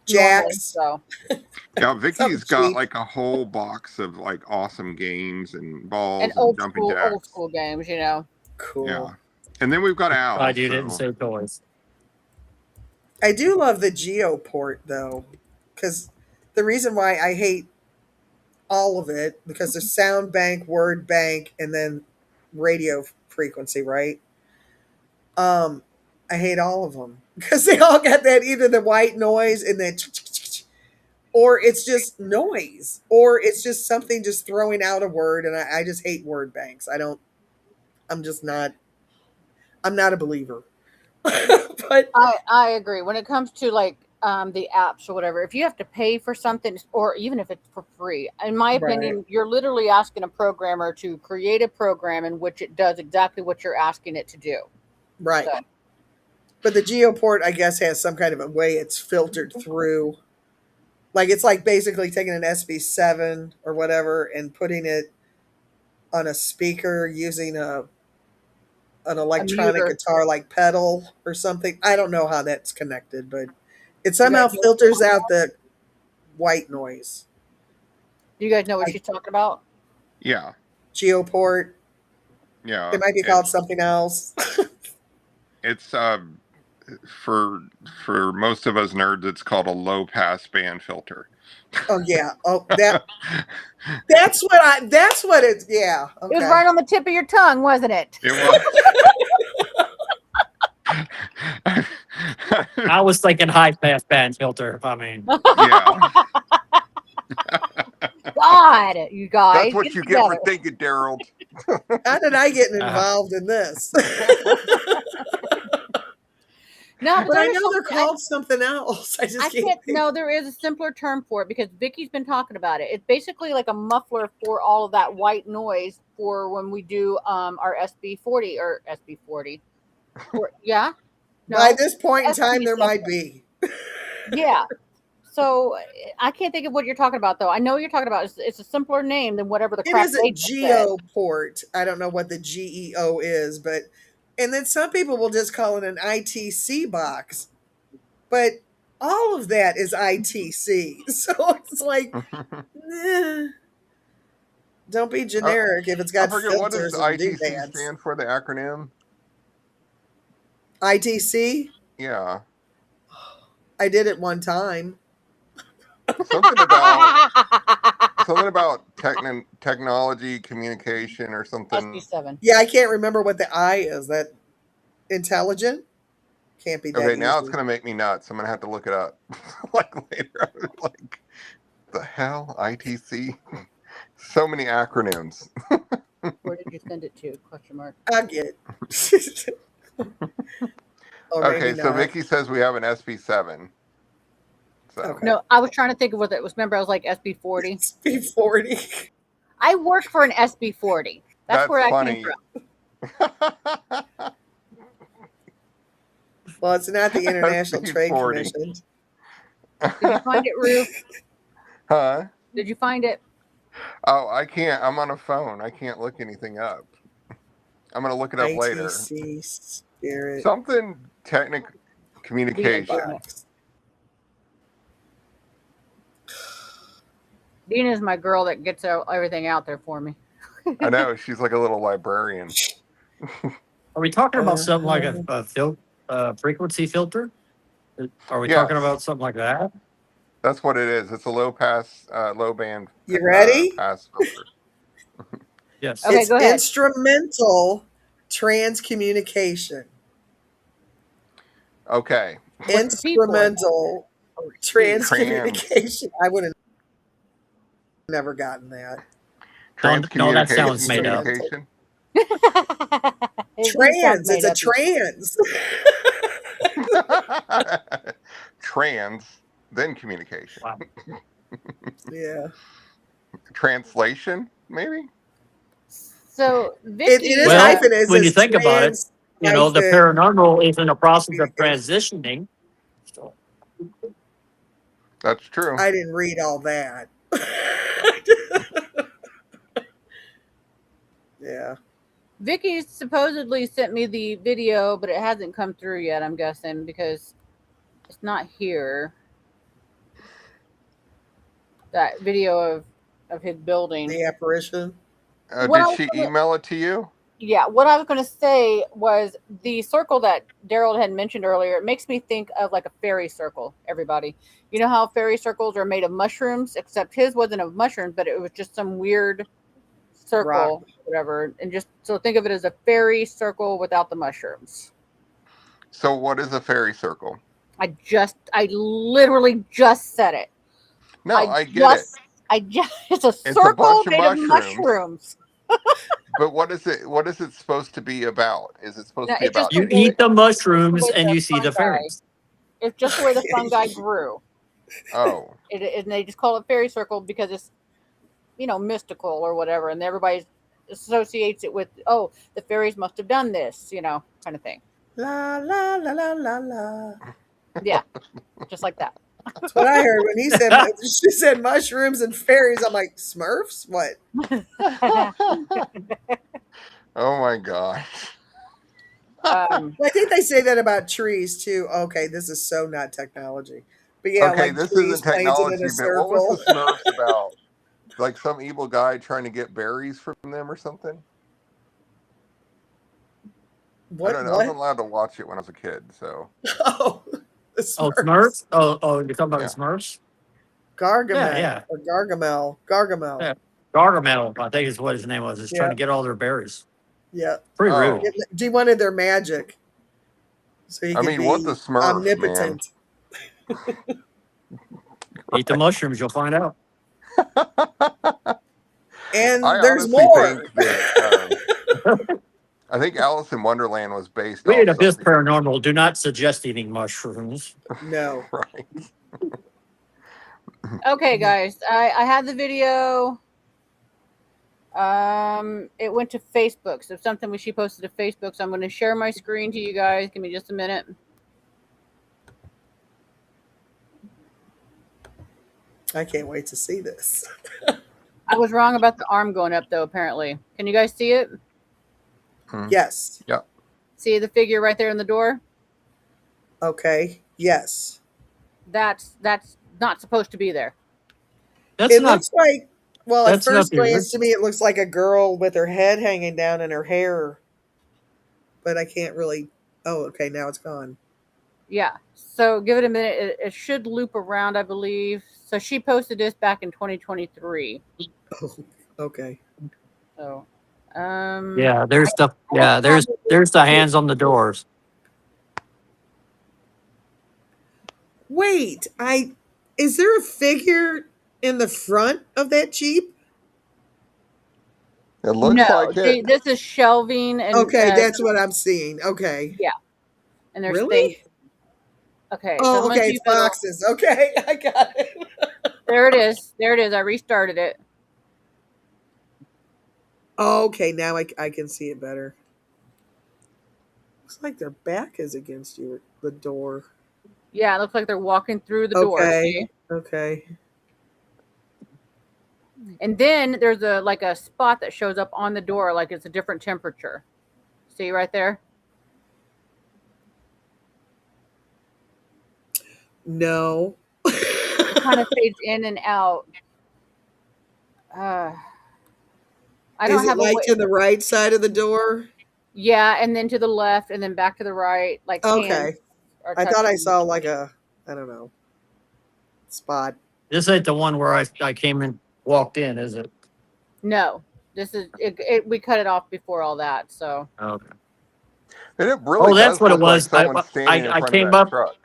Speaker 2: Normally,
Speaker 1: Jacks,
Speaker 2: so
Speaker 3: yeah,
Speaker 1: something
Speaker 3: Vicky's got
Speaker 1: cheap.
Speaker 3: like a whole box of like awesome games and
Speaker 2: and
Speaker 3: balls and jumping
Speaker 2: old
Speaker 3: jacks.
Speaker 2: school games, you know.
Speaker 1: Cool.
Speaker 3: Yeah. And then we've got Al,
Speaker 4: Glad you didn't
Speaker 3: so
Speaker 4: say toys.
Speaker 1: I do love the Geoport though, because the reason why I hate all of it, because there's sound bank, word bank, and then radio frequency, right? Um, I hate all of them because they all got that, either the white noise and then, or it's just noise, or it's just something just throwing out a word, and I just hate word banks. I don't. I'm just not. I'm not a believer. But
Speaker 2: I agree. When it comes to like the apps or whatever, if you have to pay for something, or even if it's for free, in my
Speaker 1: right,
Speaker 2: opinion, you're literally asking a programmer to create a program in which it does exactly what you're asking it to do.
Speaker 1: right.
Speaker 2: So
Speaker 1: But the Geoport, I guess, has some kind of a way it's filtered through. Like it's like basically taking an SB7 or whatever and putting it on a speaker using an
Speaker 2: a
Speaker 1: electronic
Speaker 2: muter.
Speaker 1: guitar like pedal or something. I don't know how that's connected, but it
Speaker 2: You guys
Speaker 1: somehow
Speaker 2: know what she's
Speaker 1: filters
Speaker 2: talking
Speaker 1: out
Speaker 2: about?
Speaker 1: the white noise.
Speaker 2: Do you guys know what
Speaker 1: Like
Speaker 2: she's talking about?
Speaker 3: yeah.
Speaker 1: Geoport,
Speaker 3: Yeah.
Speaker 1: it might be called something else.
Speaker 3: It's for most of us nerds it's called a low pass band filter.
Speaker 1: Oh yeah. Oh, that's what it's, yeah.
Speaker 2: It was
Speaker 1: Okay.
Speaker 2: right on the tip of your tongue, wasn't it?
Speaker 3: It was.
Speaker 4: I was thinking high pass band filter. I mean,
Speaker 3: Yeah.
Speaker 2: God, you
Speaker 3: That's
Speaker 2: guys,
Speaker 3: what
Speaker 2: get
Speaker 3: you
Speaker 2: it
Speaker 3: get for
Speaker 2: together.
Speaker 3: thinking, Dareld.
Speaker 1: How did I get
Speaker 4: uh,
Speaker 1: involved in this?
Speaker 2: No, but
Speaker 1: But I
Speaker 2: there is
Speaker 1: know they're
Speaker 2: something.
Speaker 1: called something else. I
Speaker 2: I
Speaker 1: just can't
Speaker 2: can't.
Speaker 1: think.
Speaker 2: No, there is a simpler term for it because Vicky's been talking about it. It's basically like a muffler for all of that white noise for when we do our SB40 or SB40. Yeah,
Speaker 1: By
Speaker 2: no,
Speaker 1: this point in time,
Speaker 2: SB
Speaker 1: there might
Speaker 2: something.
Speaker 1: be.
Speaker 2: Yeah. So I can't think of what you're talking about though. I know what you're talking about. It's a simpler name than whatever the
Speaker 1: It
Speaker 2: crap they
Speaker 1: isn't
Speaker 2: just said.
Speaker 1: Geoport. I don't know what the GEO is, but and then some people will just call it an ITC box. But all of that is ITC. So it's like, eh, don't be
Speaker 3: I,
Speaker 1: generic if it's
Speaker 3: I
Speaker 1: got
Speaker 3: forget, what does
Speaker 1: filters and
Speaker 3: ITC
Speaker 1: doodads.
Speaker 3: stand for, the acronym?
Speaker 1: ITC?
Speaker 3: Yeah.
Speaker 1: I did it one time.
Speaker 3: Something about technology, communication, or something.
Speaker 2: SB7.
Speaker 1: Yeah, I can't remember what the I is. That intelligent? Can't be that
Speaker 3: Okay, now it's
Speaker 1: easy.
Speaker 3: gonna make me nuts. I'm gonna have to look it up. Like later, like the hell, ITC. So many acronyms.
Speaker 2: Where did you send it to? Question mark.
Speaker 1: I'll get it. Or maybe
Speaker 3: Okay, so
Speaker 1: not.
Speaker 3: Vicky says we have an SB7. So
Speaker 1: Okay.
Speaker 2: No, I was trying to think of what it was. Remember, I was like SB40.
Speaker 1: It's B40.
Speaker 2: I work for an SB40. That's where I
Speaker 3: funny.
Speaker 2: came from.
Speaker 1: Well, it's not the International Trade
Speaker 3: SB40.
Speaker 1: Commission.
Speaker 2: Did you find it, Rue?
Speaker 3: Huh?
Speaker 2: Did you find it?
Speaker 3: Oh, I can't. I'm on a phone. I can't look anything up. I'm gonna look it up later.
Speaker 1: ITC Spirit
Speaker 3: Something communication.
Speaker 1: box.
Speaker 2: Dena is my girl that gets everything out there for me.
Speaker 3: I know, she's like a little librarian.
Speaker 4: Are we talking about something like a frequency filter? Are we talking about something like that?
Speaker 3: That's what it is. It's a low band.
Speaker 1: You ready?
Speaker 3: Pass filter.
Speaker 4: Yes.
Speaker 2: Okay,
Speaker 1: It's
Speaker 2: go ahead.
Speaker 1: instrumental transcommunication.
Speaker 3: Okay.
Speaker 1: Instrumental transcommunication. I would have never gotten that.
Speaker 4: No, that sounds made up.
Speaker 3: Communication.
Speaker 1: Trans. It's a trans.
Speaker 3: Trans, then communication.
Speaker 4: Wow.
Speaker 1: Yeah.
Speaker 3: Translation, maybe?
Speaker 2: So, Vicky,
Speaker 1: It is
Speaker 4: Well,
Speaker 1: hyphenated.
Speaker 4: when you think about it, you know, the paranormal is in the process of transitioning. So,
Speaker 3: That's true.
Speaker 1: I didn't read all that. Yeah.
Speaker 2: Vicky supposedly sent me the video, but it hasn't come through yet, I'm guessing, because it's not here. That video of his building.
Speaker 1: The apparition.
Speaker 3: Did she email it to you?
Speaker 2: Yeah, what I was going to say was the circle that Dareld had mentioned earlier. It makes me think of like a fairy circle, everybody. You know how fairy circles are made of mushrooms, except his wasn't of mushrooms, but it was just some weird circle, whatever. And just so think of it as a fairy circle without the mushrooms.
Speaker 3: So what is a fairy circle?
Speaker 2: I literally just said it.
Speaker 3: No, I get it.
Speaker 2: It's a circle made of mushrooms.
Speaker 3: But what is it supposed to be about? Is it supposed to be about
Speaker 4: you eat the mushrooms and you see the fairies?
Speaker 2: It's just the way the fungi grew.
Speaker 3: Oh.
Speaker 2: And they just call it fairy circle because it's, mystical or whatever. And everybody associates it with, oh, the fairies must have done this, kind of thing.
Speaker 1: La, la, la, la, la, la.
Speaker 2: Yeah, just like that.
Speaker 1: That's what I heard when she said mushrooms and fairies. I'm like, Smurfs? What?
Speaker 3: Oh my gosh.
Speaker 1: I think they say that about trees too. Okay, this is so not technology. But yeah,
Speaker 3: okay,
Speaker 1: like
Speaker 3: this
Speaker 1: trees
Speaker 3: isn't technology,
Speaker 1: in a
Speaker 3: but what was
Speaker 1: circle.
Speaker 3: the Smurfs about? Like some evil guy trying to get berries from them or something?
Speaker 1: What?
Speaker 3: I don't know. I wasn't allowed to watch it when I was a kid, so.
Speaker 1: Oh, the
Speaker 4: Smurfs? Oh, you're talking about the Smurfs?
Speaker 1: Gargamel.
Speaker 4: Yeah.
Speaker 1: Or Gargamel. Gargamel.
Speaker 4: Yeah. Gargamel, I think is what his name was. He's trying to get all their berries.
Speaker 1: Yeah.
Speaker 4: Pretty rude.
Speaker 1: He wanted their magic. So he could be
Speaker 3: what the Smurfs,
Speaker 1: omnipotent.
Speaker 4: Eat the mushrooms, you'll find out.
Speaker 1: And
Speaker 3: I
Speaker 1: there's more.
Speaker 3: Think that, I think Alice in Wonderland was based on.
Speaker 4: We at Abyss Paranormal do not suggest eating mushrooms.
Speaker 1: No.
Speaker 3: Right.
Speaker 2: Okay, guys. I had the video. It went to Facebook. So something she posted to Facebook. So I'm going to share my screen to you guys. Give me just a minute.
Speaker 1: I can't wait to see this.
Speaker 2: I was wrong about the arm going up, though, apparently. Can you guys see it?
Speaker 1: Yes.
Speaker 3: Yeah.
Speaker 2: See the figure right there in the door?
Speaker 1: Okay. Yes.
Speaker 2: That's not supposed to be there.
Speaker 1: Looks like, well, at first glance to me, it looks like a girl with her head hanging down and her hair. But I can't really. Oh, okay. Now it's gone.
Speaker 2: Yeah. So give it a minute. It should loop around, I believe. So she posted this back in 2023.
Speaker 1: Oh, okay.
Speaker 2: So,
Speaker 4: Yeah, there's the
Speaker 2: I don't have
Speaker 4: there's the
Speaker 2: it.
Speaker 4: hands on the doors.
Speaker 1: Wait, is there a figure in the front of that Jeep?
Speaker 3: It looks
Speaker 2: No,
Speaker 3: like it.
Speaker 2: this is shelving and
Speaker 1: Okay, that's what I'm seeing. Okay.
Speaker 2: yeah, and there's things.
Speaker 1: Really?
Speaker 2: Okay, so I'm
Speaker 1: Oh,
Speaker 2: gonna
Speaker 1: okay,
Speaker 2: see
Speaker 1: it's
Speaker 2: if it'll.
Speaker 1: boxes. Okay, I got it.
Speaker 2: There it is. There it is. I restarted it.
Speaker 1: Oh, okay, now I can see it better. Looks like their back is against you, the door.
Speaker 2: Yeah, it looks like they're walking through the door.
Speaker 1: Okay,
Speaker 2: See,
Speaker 1: okay.
Speaker 2: and then there's a spot that shows up on the door, like it's a different temperature. See right there.
Speaker 1: No.
Speaker 2: It kind of fades in and out. I
Speaker 1: Is
Speaker 2: don't
Speaker 1: it
Speaker 2: have a
Speaker 1: like
Speaker 2: way.
Speaker 1: to the right side of the door?
Speaker 2: Yeah, and then to the left, and then back to the right. Like hands
Speaker 1: Okay.
Speaker 2: are
Speaker 1: I thought I
Speaker 2: touching.
Speaker 1: saw like I don't know, spot.
Speaker 4: This ain't the one where I came and walked in, is it?
Speaker 2: No, this is it. We cut it off before all that. So
Speaker 4: Okay.
Speaker 3: And it really
Speaker 4: Oh, that's
Speaker 3: does
Speaker 4: what it
Speaker 3: look like
Speaker 4: was.
Speaker 3: someone standing in
Speaker 4: I
Speaker 3: front of
Speaker 4: came
Speaker 3: that
Speaker 4: up.
Speaker 3: truck.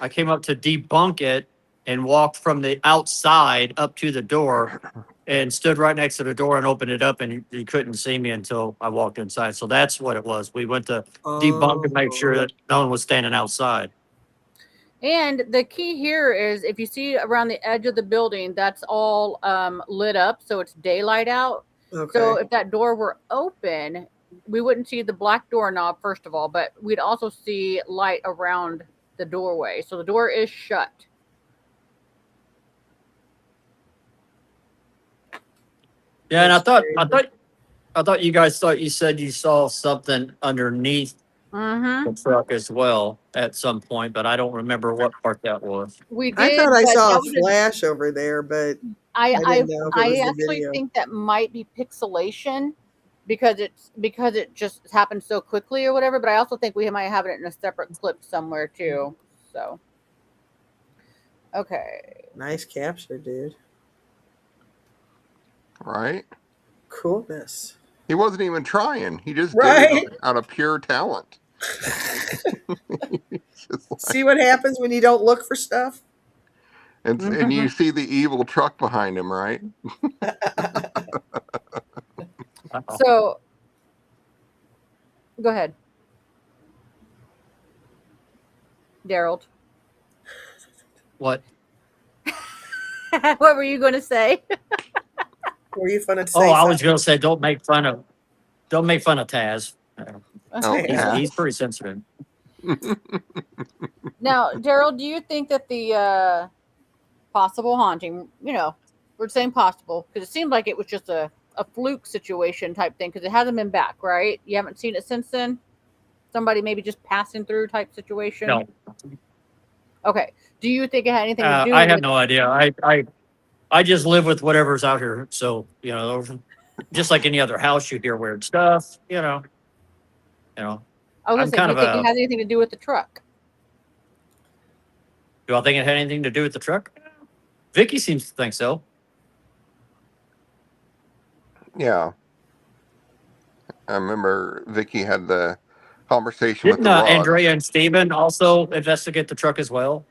Speaker 4: I came up to debunk it and walked from the outside up to the door and stood right next to the door and opened it up, and you couldn't see me until I walked inside. So that's what it was. We went to debunk and make sure
Speaker 1: Oh,
Speaker 4: that no one was standing outside.
Speaker 2: and the key here is if you see around the edge of the building, that's all lit up, so it's daylight out.
Speaker 1: okay.
Speaker 2: So if that door were open, we wouldn't see the black doorknob first of all, but we'd also see light around the doorway. So the door is shut.
Speaker 4: Yeah, and
Speaker 1: That's crazy.
Speaker 4: I thought you guys thought you said you saw something underneath
Speaker 2: Mm-hmm.
Speaker 4: the truck as well at some point, but I don't remember what part that was.
Speaker 2: We
Speaker 1: I
Speaker 2: did,
Speaker 1: thought I
Speaker 2: but
Speaker 1: saw
Speaker 2: that
Speaker 1: a
Speaker 2: was
Speaker 1: flash over there, but
Speaker 2: I
Speaker 1: I didn't know if it was
Speaker 2: I
Speaker 1: the
Speaker 2: actually
Speaker 1: video.
Speaker 2: think that might be pixelation because it just happened so quickly or whatever. But I also think we might have it in a separate clip somewhere too. So okay,
Speaker 1: Nice capture, dude.
Speaker 3: Right?
Speaker 1: Coolness.
Speaker 3: He wasn't even trying. He just did it
Speaker 1: Right?
Speaker 3: out of pure talent. Just like-
Speaker 1: See what happens when you don't look for stuff?
Speaker 3: and you see the evil truck behind him, right?
Speaker 4: Uh-oh.
Speaker 2: so go ahead, Dareld.
Speaker 4: What?
Speaker 2: What were you going to say?
Speaker 1: Were you fun to say
Speaker 4: Oh, I was
Speaker 1: something?
Speaker 4: going to say don't make fun of Taz.
Speaker 3: Oh, yeah.
Speaker 4: He's pretty sensitive.
Speaker 2: Now, Dareld, do you think that the possible haunting, we're saying possible because it seemed like it was just a fluke situation type thing because it hasn't been back, right? You haven't seen it since then? Somebody maybe just passing through type situation?
Speaker 4: No,
Speaker 2: Okay. Do you think it had anything to do
Speaker 4: I
Speaker 2: with
Speaker 4: have no idea. I just live with whatever's out here. So, just like any other house, you hear weird stuff,
Speaker 2: I was gonna
Speaker 4: I'm
Speaker 2: say, do
Speaker 4: kind
Speaker 2: you
Speaker 4: of
Speaker 2: think it
Speaker 4: a,
Speaker 2: has anything to do with the truck?
Speaker 4: do I think it had anything to do with the truck? Vicky seems to think so.
Speaker 3: Yeah. I remember Vicky had the conversation with
Speaker 4: Didn't
Speaker 3: the rod.
Speaker 4: Andrea and Steven also investigate the truck as well?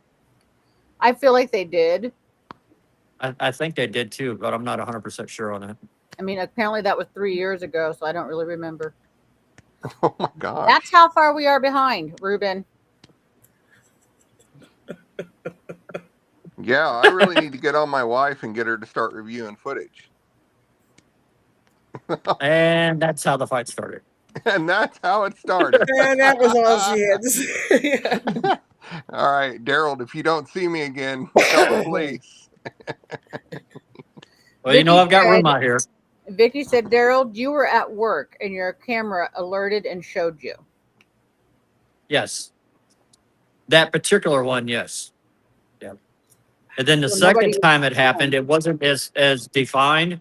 Speaker 2: I feel like they did.
Speaker 4: I think they did too, but I'm not 100% sure on that.
Speaker 2: I mean, apparently that was 3 years ago, so I don't really remember.
Speaker 3: Oh my gosh.
Speaker 2: That's how far we are behind, Reuben.
Speaker 3: Yeah, I really need to get on my wife and get her to start reviewing footage.
Speaker 4: And that's how the fight started.
Speaker 3: And that's how it started.
Speaker 1: And that was all she had to say. Yeah.
Speaker 3: All right, Dareld, if you don't see me again, tell the police.
Speaker 4: Well, I've got room out here.
Speaker 2: Vicky said, Dareld, you were at work and your camera alerted and showed you.
Speaker 4: Yes. That particular one, yes. Yeah. And then the
Speaker 2: So
Speaker 4: second
Speaker 2: nobody-
Speaker 4: time it happened, it wasn't as defined.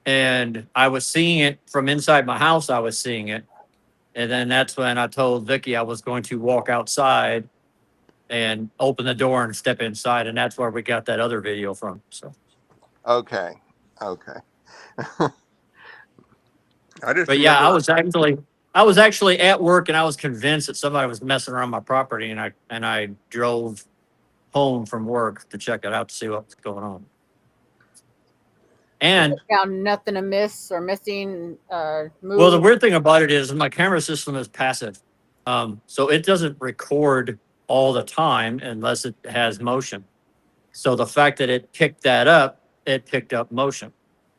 Speaker 4: And I was seeing it from inside my house. I was seeing it. And then that's when I told Vicky I was going to walk outside and open the door and step inside, and that's where we got that other video from. So,
Speaker 3: Okay. Okay. I just
Speaker 4: but yeah,
Speaker 3: remember.
Speaker 4: I was actually at work, and I was convinced that somebody was messing around my property, and I drove home from work to check it out to see what was going on. And
Speaker 2: Found nothing amiss or missing.
Speaker 4: well, the
Speaker 2: Move.
Speaker 4: weird thing about it is my camera system is passive, so it doesn't record all the time unless it has motion. So the fact that it picked that up, it picked up motion,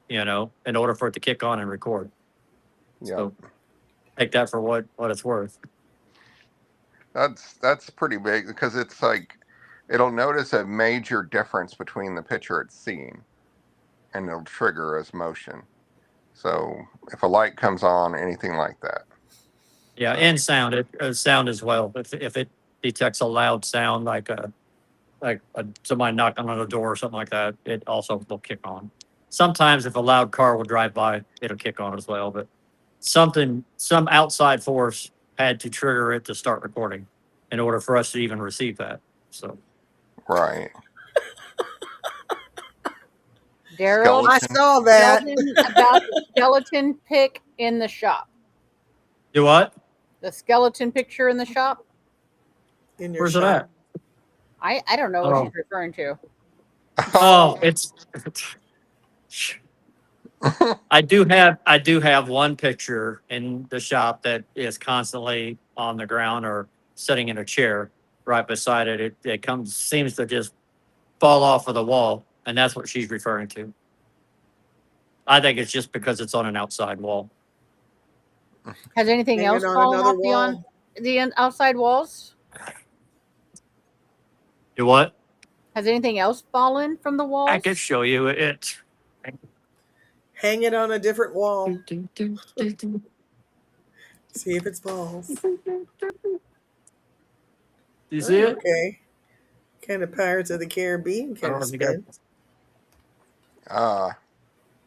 Speaker 4: in order for it to kick on and record.
Speaker 3: Yeah.
Speaker 4: So take that for what it's worth.
Speaker 3: That's pretty big because it's like it'll notice a major difference between the picture it's seeing, and it'll trigger as motion. So if a light comes on, anything like that.
Speaker 4: Yeah,
Speaker 3: So.
Speaker 4: and sound as well. If it detects a loud sound like somebody knocking on a door or something like that, it also will kick on. Sometimes if a loud car will drive by, it'll kick on as well. But some outside force had to trigger it to start recording in order for us to even receive that. So
Speaker 3: Right.
Speaker 2: Dareld,
Speaker 1: I saw that.
Speaker 2: tell them about the skeleton pic in the shop.
Speaker 4: you what?
Speaker 2: The skeleton picture in the shop.
Speaker 1: In your
Speaker 4: Where's
Speaker 1: shop.
Speaker 4: it
Speaker 2: I don't know what she's referring to.
Speaker 4: at? Oh, it's. I do have one picture in the shop that is constantly on the ground or sitting in a chair right beside it. It seems to just fall off of the wall, and that's what she's referring to. I think it's just because it's on an outside wall.
Speaker 2: Has anything
Speaker 1: Hanging
Speaker 2: else
Speaker 1: on
Speaker 2: fallen
Speaker 1: another
Speaker 2: off
Speaker 1: wall.
Speaker 2: the outside walls?
Speaker 4: You what?
Speaker 2: Has anything else fallen from the walls?
Speaker 4: I can show you it.
Speaker 1: Hang it on a different wall.
Speaker 4: You
Speaker 1: See if it falls.
Speaker 4: see it?
Speaker 1: Okay. Kind of Pirates of the Caribbean
Speaker 4: I
Speaker 1: kind
Speaker 4: don't
Speaker 1: of
Speaker 4: know if you
Speaker 1: spin.
Speaker 3: Ah.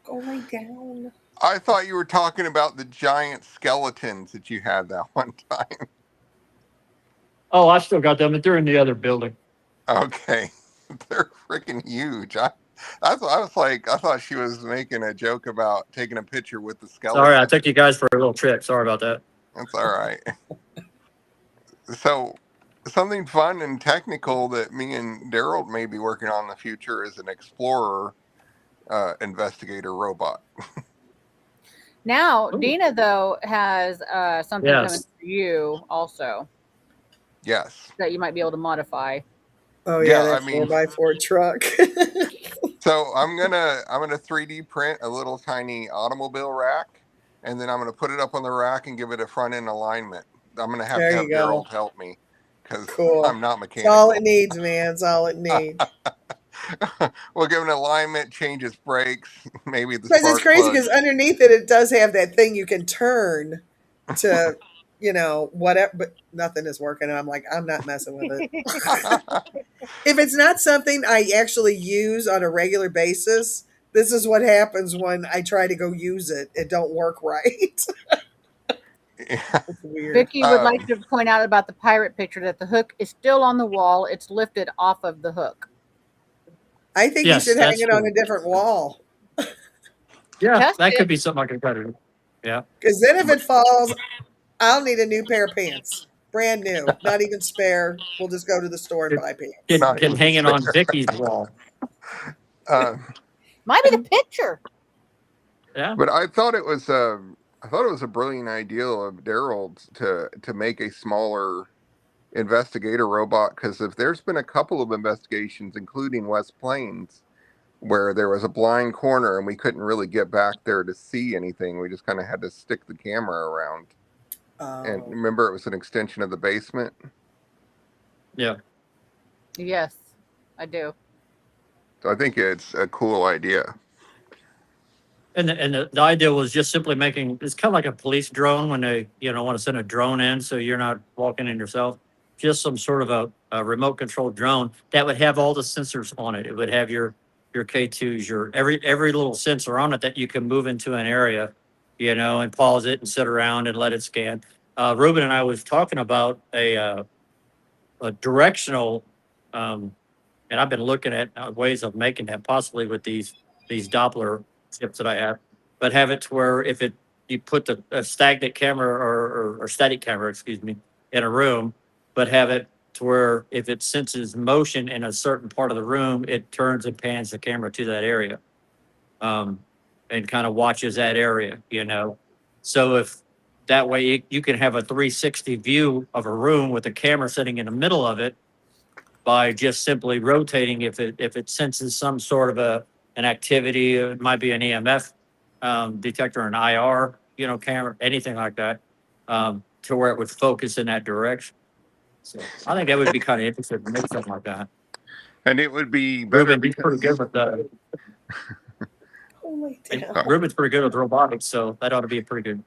Speaker 1: Go lay down.
Speaker 3: I thought you were talking about the giant skeletons that you had that one time.
Speaker 4: Oh, I still got them, but they're in the other building.
Speaker 3: Okay. They're freaking huge. That's what I was like. I thought she was making a joke about taking a picture with the skeleton.
Speaker 4: Sorry, I took you guys for a little trip. Sorry about that.
Speaker 3: That's all right. So, something fun and technical that me and Dareld may be working on in the future is an explorer investigator robot.
Speaker 2: Now, Dena, though, has something
Speaker 4: Yes.
Speaker 2: coming for you also
Speaker 3: Yes.
Speaker 2: that you might be able to modify.
Speaker 1: Oh
Speaker 3: Yeah,
Speaker 1: yeah, that
Speaker 3: I mean-
Speaker 1: 4x4 truck.
Speaker 3: So I'm gonna 3D print a little tiny automobile rack, and then I'm gonna put it up on the rack and give it a front end alignment. I'm gonna have
Speaker 1: There
Speaker 3: to have
Speaker 1: you go.
Speaker 3: Dareld help me because
Speaker 1: Cool.
Speaker 3: I'm not
Speaker 1: That's all
Speaker 3: mechanical.
Speaker 1: it needs, man. That's all it needs.
Speaker 3: We'll give it an alignment, change its brakes, maybe the
Speaker 1: Because
Speaker 3: spark
Speaker 1: it's crazy
Speaker 3: plug.
Speaker 1: because underneath it, it does have that thing you can turn to, whatever, but nothing is working. And I'm like, I'm not messing with it. If it's not something I actually use on a regular basis, this is what happens when I try to go use it. It don't work right. It's weird.
Speaker 2: Vicky would like to point out about the pirate picture that the hook is still on the wall. It's lifted off of the hook.
Speaker 1: I think
Speaker 4: Yes,
Speaker 1: you should hang
Speaker 4: that's
Speaker 1: it on
Speaker 4: true.
Speaker 1: a different wall.
Speaker 4: Yeah,
Speaker 2: Test
Speaker 4: that
Speaker 2: it.
Speaker 4: could be something I could try to do. Yeah.
Speaker 1: Because then if it falls, I'll need a new pair of pants. Brand new. Not even spare. We'll just go to the store and buy pants.
Speaker 3: Not
Speaker 4: Can
Speaker 3: even
Speaker 4: hang it on
Speaker 3: spare.
Speaker 4: Vicky's wall.
Speaker 2: Might be the picture.
Speaker 4: Yeah.
Speaker 3: But I thought it was a brilliant idea of Dareld to make a smaller investigator robot, because if there's been a couple of investigations, including West Plains, where there was a blind corner and we couldn't really get back there to see anything, we just kind of had to stick the camera around. And remember, it was an extension of the basement.
Speaker 4: Yeah.
Speaker 2: Yes, I do.
Speaker 3: So I think it's a cool idea.
Speaker 4: And the idea was just simply making it's kind of like a police drone when they want to send a drone in, so you're not walking in yourself. Just some sort of a remote controlled drone that would have all the sensors on it. It would have your K2s, your every little sensor on it that you can move into an area, and pause it and sit around and let it scan. Reuben and I was talking about a directional, and I've been looking at ways of making that possibly with these Doppler chips that I have, but have it to where if you put a stagnant camera or static camera, excuse me, in a room, but have it to where if it senses motion in a certain part of the room, it turns and pans the camera to that area, um, and kind of watches that area, you know. So if that way you can have a 360 view of a room with a camera sitting in the middle of it by just simply rotating if it senses some sort of an activity. It might be an EMF detector, an IR, you know, camera, anything like that, to where it would focus in that direction. So I think that would be kind of interesting to make something like that.
Speaker 3: And it would be better
Speaker 4: Ruben, he's pretty good with the.
Speaker 1: Holy damn.
Speaker 4: Ruben's pretty good with robotics, so that ought to be a pretty good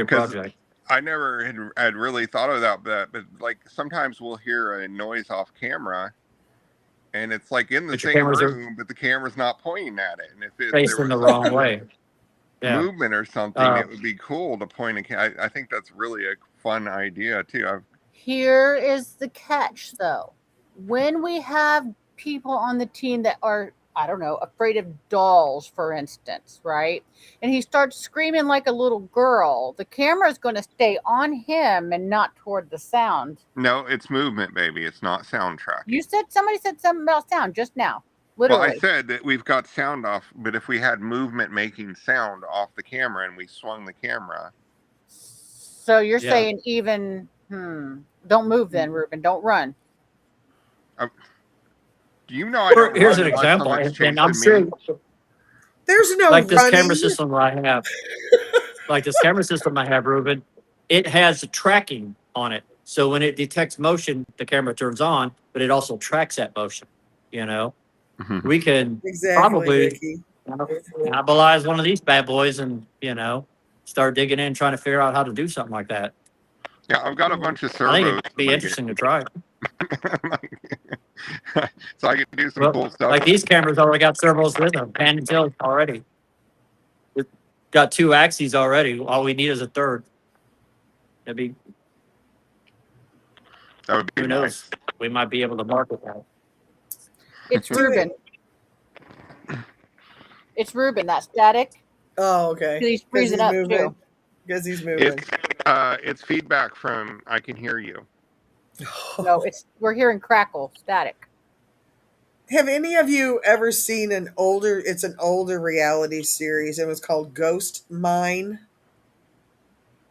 Speaker 4: project.
Speaker 3: I never had really thought of that, but like sometimes we'll hear a noise off camera, and it's like in the same room, but the camera's not pointing at it. And if there was
Speaker 4: the wrong way,
Speaker 3: movement or something, it would be cool to point a camera. I think that's really a fun idea too.
Speaker 2: Here is the catch, though. When we have people on the team that are, I don't know, afraid of dolls, for instance, right? And he starts screaming like a little girl, the camera is going to stay on him and not toward the sound.
Speaker 3: No, it's movement, baby. It's not sound tracking.
Speaker 2: Somebody said something about sound just now. Literally.
Speaker 3: Well, I said that we've got sound off, but if we had movement making sound off the camera and we swung the camera.
Speaker 2: So you're saying even, don't move then, Reuben. Don't run.
Speaker 3: Do you know I don't
Speaker 4: Here's an example, and I'm sure
Speaker 1: there's no
Speaker 4: like this
Speaker 1: running.
Speaker 4: camera system I have, Reuben, it has tracking on it. So when it detects motion, the camera turns on, but it also tracks that motion. You know, we can probably cannibalize one of these bad boys and, you know, start digging in, trying to figure out how to do something like that.
Speaker 3: Yeah, I've got a bunch of servos.
Speaker 4: I think it'd be interesting to try.
Speaker 3: So I can do some cool stuff.
Speaker 4: Like these cameras already got servos with them, pan and tilt already. We've got 2 axes already. All we need is a third. That would be who knows? We might be able to market that.
Speaker 2: It's Reuben. It's Reuben. That static.
Speaker 1: Oh, okay.
Speaker 2: He's freezing up too.
Speaker 1: Because he's moving.
Speaker 3: It's feedback from I can hear you.
Speaker 2: No, we're hearing crackle, static.
Speaker 1: Have any of you ever seen an older reality series? It was called Ghost Mine.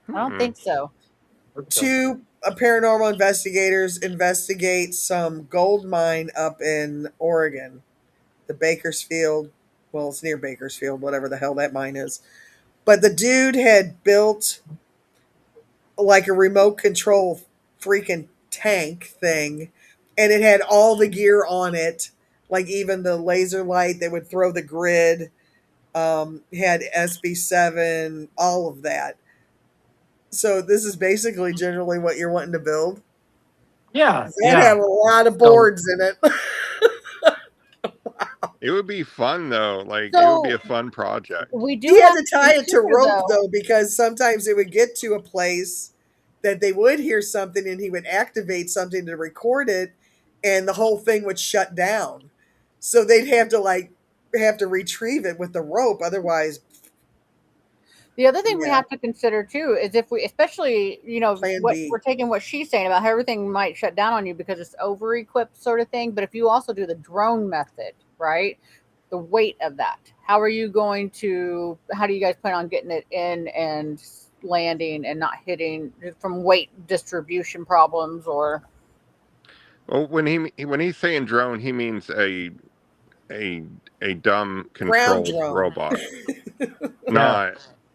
Speaker 2: I don't think so.
Speaker 1: 2 paranormal investigators investigate some gold mine up in Oregon, the Bakersfield. Well, it's near Bakersfield, whatever the hell that mine is. But the dude had built like a remote control freaking tank thing, and it had all the gear on it, like even the laser light that would throw the grid, had SB7, all of that. So this is basically generally what you're wanting to build.
Speaker 4: Yeah,
Speaker 1: That had a lot of boards in it.
Speaker 3: Wow. It would be fun though. Like it would be a fun project.
Speaker 2: We do.
Speaker 1: He had to tie it to rope though, because sometimes it would get to a place that they would hear something, and he would activate something to record it, and the whole thing would shut down. So they'd have to retrieve it with the rope, otherwise.
Speaker 2: The other thing we have to consider too is if we, especially, you know, we're taking what she's saying about how everything might shut down on you because it's over equipped sort of thing. But if you also do the drone method, right? The weight of that. How do you guys plan on getting it in and landing and not hitting from weight distribution problems or?
Speaker 3: Well, when he's saying drone, he means a dumb controlled robot.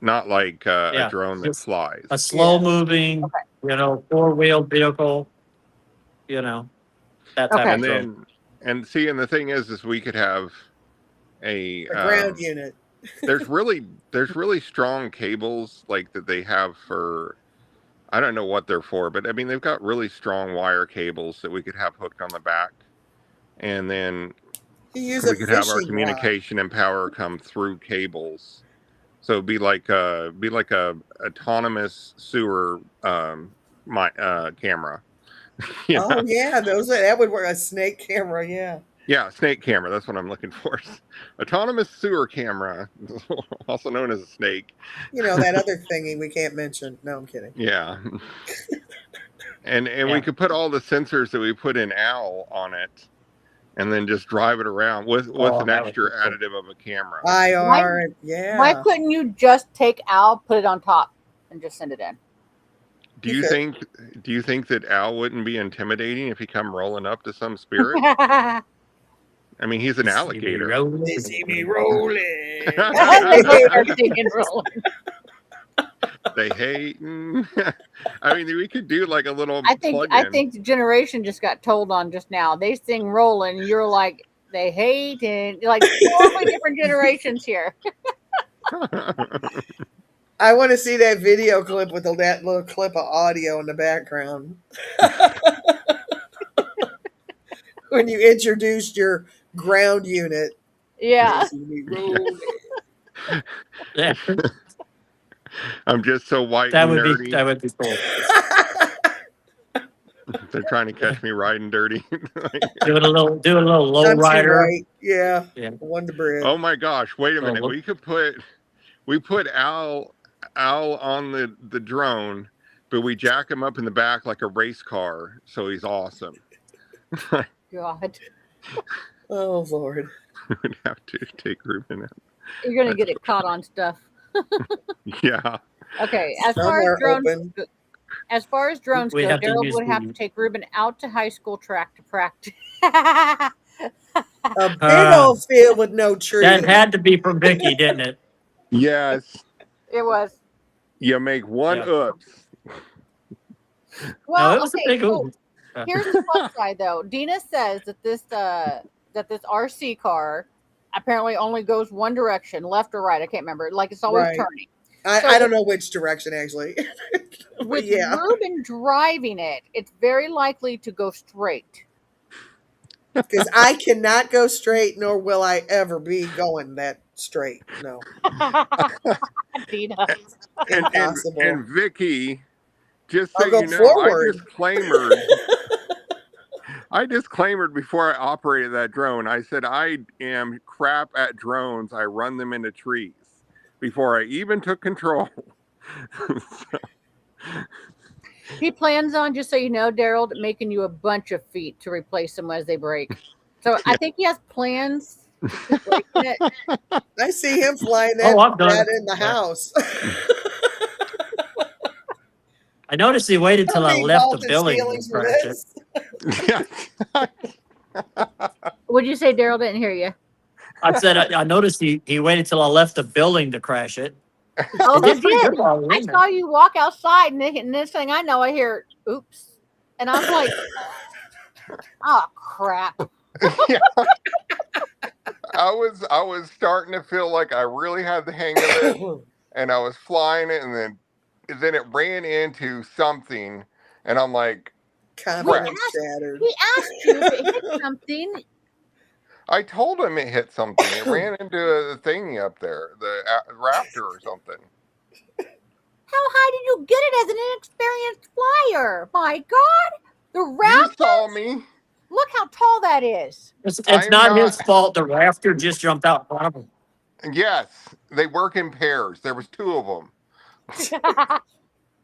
Speaker 3: Not like a drone that flies.
Speaker 4: A slow moving, you know, 4-wheeled vehicle, you know, that type of drone.
Speaker 3: And the thing is we could have a
Speaker 1: ground unit.
Speaker 3: there's really strong cables like that they have for, I don't know what they're for, but I mean they've got really strong wire cables that we could have hooked on the back, and then we could have our communication and power come through cables. So it'd be like a autonomous sewer camera Yeah.
Speaker 1: Oh yeah, that would work. A snake camera, yeah.
Speaker 3: Yeah, snake camera. That's what I'm looking for. Autonomous sewer camera, also known as a snake.
Speaker 1: You know that other thingy we can't mention. No, I'm kidding.
Speaker 3: Yeah. And we
Speaker 4: Yeah.
Speaker 3: could put all the sensors that we put in Owl on it, and then just drive it around with
Speaker 4: Oh,
Speaker 3: an
Speaker 4: that would be
Speaker 3: extra
Speaker 4: cool.
Speaker 3: additive of a camera.
Speaker 1: IR,
Speaker 2: Why
Speaker 1: yeah.
Speaker 2: couldn't you just take Al, put it on top, and just send it in?
Speaker 3: Do
Speaker 1: You
Speaker 3: you
Speaker 1: could.
Speaker 3: think that Al wouldn't be intimidating if he come rolling up to some spirit? I mean, he's an
Speaker 4: See me
Speaker 3: alligator.
Speaker 4: rolling.
Speaker 1: They see me rolling.
Speaker 2: They both start singing rolling.
Speaker 3: They hate. I mean, we could do like a little
Speaker 2: I
Speaker 3: plug-in.
Speaker 2: think the generation just got told on just now. They sing rolling, you're like they hate it. Like totally different generations here.
Speaker 1: I want to see that video clip with that little clip of audio in the background. When you introduced your ground unit.
Speaker 2: Yeah.
Speaker 1: They see me rolling.
Speaker 4: Yeah,
Speaker 3: I'm just so white
Speaker 4: that
Speaker 3: and
Speaker 4: would be
Speaker 3: nerdy.
Speaker 4: cool.
Speaker 3: They're trying to catch me riding dirty.
Speaker 4: Do a little low
Speaker 1: Country
Speaker 4: rider.
Speaker 1: right. Yeah.
Speaker 4: Yeah.
Speaker 1: Wonder Bread.
Speaker 3: Oh my gosh! Wait a minute.
Speaker 4: look-
Speaker 3: We put Al on the drone, but we jack him up in the back like a race car, so he's awesome.
Speaker 2: God.
Speaker 1: Oh Lord.
Speaker 3: We'd have to take Reuben out.
Speaker 2: You're gonna get it caught on stuff.
Speaker 3: Yeah.
Speaker 2: Okay. As far
Speaker 1: Somewhere
Speaker 2: as drones
Speaker 1: open.
Speaker 2: as far as drones
Speaker 4: We
Speaker 2: go,
Speaker 4: have to
Speaker 2: Daryl
Speaker 4: use
Speaker 2: would have to
Speaker 4: the-
Speaker 2: take Reuben out to high school track to practice.
Speaker 1: A big old field with no trees.
Speaker 4: That had to be from Vicky, didn't it?
Speaker 3: Yes.
Speaker 2: It was.
Speaker 3: You make one
Speaker 4: Yeah.
Speaker 3: oops.
Speaker 2: Well,
Speaker 4: No, it was
Speaker 2: okay,
Speaker 4: a big
Speaker 2: so
Speaker 4: ooh.
Speaker 2: here's the plus side though. Dena says that this RC car apparently only goes one direction, left or right. I can't remember. Like it's always
Speaker 1: Right.
Speaker 2: turning.
Speaker 1: I don't know which direction actually. But
Speaker 2: With
Speaker 1: yeah.
Speaker 2: Reuben driving it, it's very likely to go straight.
Speaker 1: Because I cannot go straight, nor will I ever be going that straight. No.
Speaker 2: Dena.
Speaker 1: Impossible.
Speaker 3: And Vicky, just
Speaker 1: I'll
Speaker 3: so
Speaker 1: go
Speaker 3: you know,
Speaker 1: forward.
Speaker 3: I disclaimed before I operated that drone. I said I am crap at drones. I run them into trees before I even took control.
Speaker 2: He plans on, just so you know, Daryl, making you a bunch of feet to replace them as they break. So I think he has plans to keep breaking it.
Speaker 1: I see him flying that,
Speaker 4: Oh, I've done
Speaker 1: that
Speaker 4: it.
Speaker 1: in the
Speaker 4: Yeah.
Speaker 1: house.
Speaker 4: I noticed he waited till I
Speaker 1: Somebody
Speaker 4: left
Speaker 1: involved
Speaker 4: the
Speaker 1: his
Speaker 4: building.
Speaker 1: feelings
Speaker 4: to
Speaker 1: for
Speaker 4: crash it.
Speaker 3: Yeah.
Speaker 2: What'd you say, Daryl? Didn't hear you.
Speaker 4: I said I noticed he waited till I left the building to crash it.
Speaker 2: Oh,
Speaker 4: He
Speaker 2: he
Speaker 4: did pretty
Speaker 2: did.
Speaker 4: good while we were
Speaker 2: I
Speaker 4: in there.
Speaker 2: saw you walk outside, and this thing I know, I hear, oops. And I'm like, oh, crap.
Speaker 3: Yeah. I was starting to feel like I really had the hang of it, and I was flying it, and then it ran into something, and I'm like,
Speaker 1: Confidence shattered.
Speaker 2: He asked you if it hit something.
Speaker 3: I told him it hit something. It ran into the thingy up there, the raptor or something.
Speaker 2: How high did you get it as an inexperienced flyer? My God. The
Speaker 3: You
Speaker 2: raptor.
Speaker 3: saw me.
Speaker 2: Look how tall that is.
Speaker 4: It's
Speaker 3: I'm
Speaker 4: not
Speaker 3: not-
Speaker 4: his fault. The rafter just jumped out in front of him.
Speaker 3: Yes, they work in pairs. There was two of them.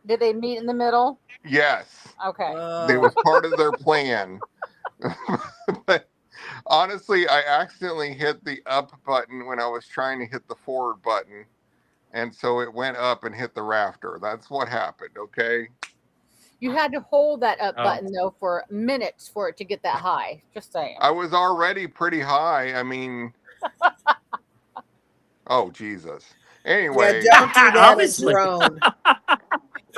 Speaker 2: Did they meet in the middle?
Speaker 3: Yes,
Speaker 2: Okay.
Speaker 3: it was part of their plan. But honestly, I accidentally hit the up button when I was trying to hit the forward button. And so it went up and hit the rafter. That's what happened, okay?
Speaker 2: You had to hold that up
Speaker 4: Oh.
Speaker 2: button, though, for minutes for it to get that high. Just saying.
Speaker 3: I was already pretty high. I mean, oh, Jesus. Anyway,
Speaker 1: Yeah, don't do that a
Speaker 4: Obviously.
Speaker 1: drone.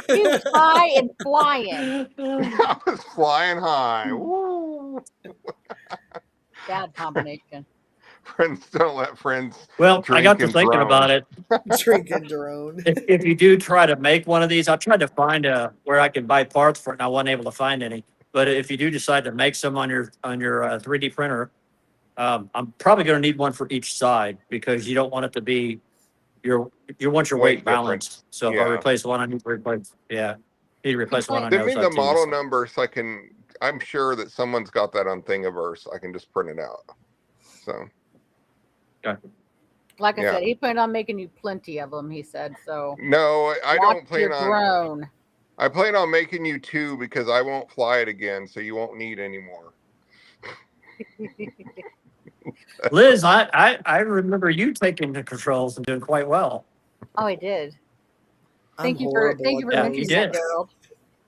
Speaker 2: He was high and flying.
Speaker 3: I was flying high. Woo.
Speaker 2: Bad combination.
Speaker 3: Friends don't let friends.
Speaker 4: Well, I got to
Speaker 3: Drinking
Speaker 4: thinking
Speaker 3: drone.
Speaker 4: about it.
Speaker 1: Drinking drone.
Speaker 4: If you do try to make one of these, I tried to find where I could buy parts for it, and I wasn't able to find any. But if you do decide to make some on your 3D printer, I'm probably going to need one for each side because you don't want it to be you want your weight
Speaker 3: Weight difference.
Speaker 4: balanced. So if
Speaker 3: Yeah.
Speaker 4: I replace one, I need to replace. Yeah, need to replace one on the
Speaker 3: Send
Speaker 4: other
Speaker 3: me
Speaker 4: side
Speaker 3: the
Speaker 4: too,
Speaker 3: model
Speaker 4: so.
Speaker 3: number so I can I'm sure that someone's got that on Thingiverse. I can just print it out. So.
Speaker 4: Okay.
Speaker 2: Like I
Speaker 3: Yeah.
Speaker 2: said, he planned on making you plenty of them. He said so.
Speaker 3: No, I
Speaker 2: Watch
Speaker 3: don't plan
Speaker 2: your
Speaker 3: on.
Speaker 2: grown.
Speaker 3: I plan on making you 2 because I won't fly it again, so you won't need any more.
Speaker 4: Liz, I remember you taking the controls and doing quite well.
Speaker 2: Oh, I did.
Speaker 1: I'm
Speaker 2: Thank you for
Speaker 1: horrible at
Speaker 4: Yeah,
Speaker 2: mentioning
Speaker 4: you
Speaker 2: that,
Speaker 4: did.
Speaker 2: Dareld.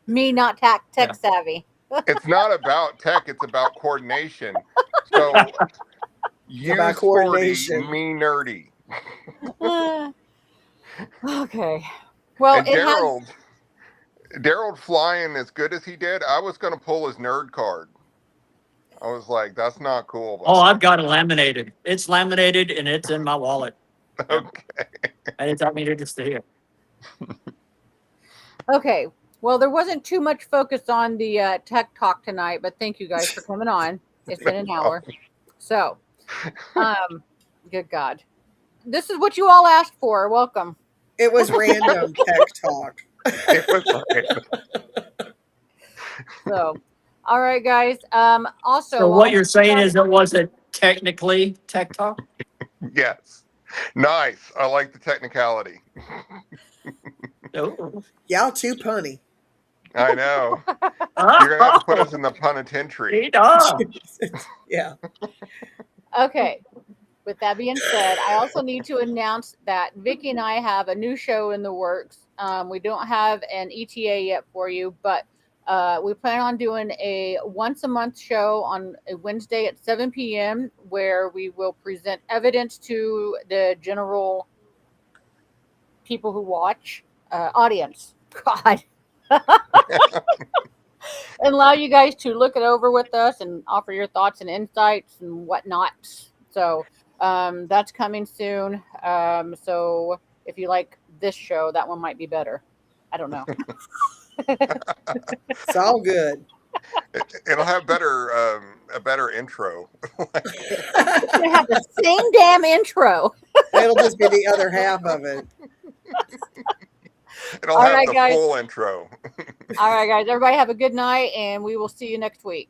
Speaker 2: Me not tech
Speaker 4: Yeah.
Speaker 2: savvy.
Speaker 3: It's not about tech; it's about coordination. So you
Speaker 1: about
Speaker 3: sporty,
Speaker 1: coordination.
Speaker 3: me nerdy.
Speaker 2: Okay. Well,
Speaker 3: And
Speaker 2: it has.
Speaker 3: Dareld flying as good as he did, I was going to pull his nerd card. I was like, that's not cool.
Speaker 4: Oh, I've got it laminated. It's laminated and it's in my wallet.
Speaker 3: Okay.
Speaker 4: And it's me to stay here.
Speaker 2: Okay. Well, there wasn't too much focus on the tech talk tonight, but thank you guys for coming on. It's been an hour. So, good God. This is what you all asked for. Welcome.
Speaker 1: It was random tech talk.
Speaker 3: It was random.
Speaker 2: So, all right, guys. Also,
Speaker 4: So what you're saying is it wasn't technically tech talk?
Speaker 3: Yes. Nice. I like the technicality.
Speaker 4: Oh.
Speaker 1: Y'all too punny.
Speaker 3: I know. You're going to have to put us in the penitentiary.
Speaker 1: Yeah.
Speaker 2: Okay. With that being said, I also need to announce that Vicki and I have a new show in the works. We don't have an ETA yet for you, but we plan on doing a once a month show on a Wednesday at 7 p.m. where we will present evidence to the general people who watch, audience. God. And allow you guys to look it over with us and offer your thoughts and insights and whatnot. So that's coming soon. So if you like this show, that one might be better. I don't know.
Speaker 1: It's all good.
Speaker 3: It'll have a better intro.
Speaker 2: It's gonna have the same damn intro.
Speaker 1: It'll just be the other half of it.
Speaker 3: It'll
Speaker 2: All
Speaker 3: have
Speaker 2: right,
Speaker 3: the
Speaker 2: guys.
Speaker 3: full intro.
Speaker 2: All right, guys. Everybody have a good night, and we will see you next week.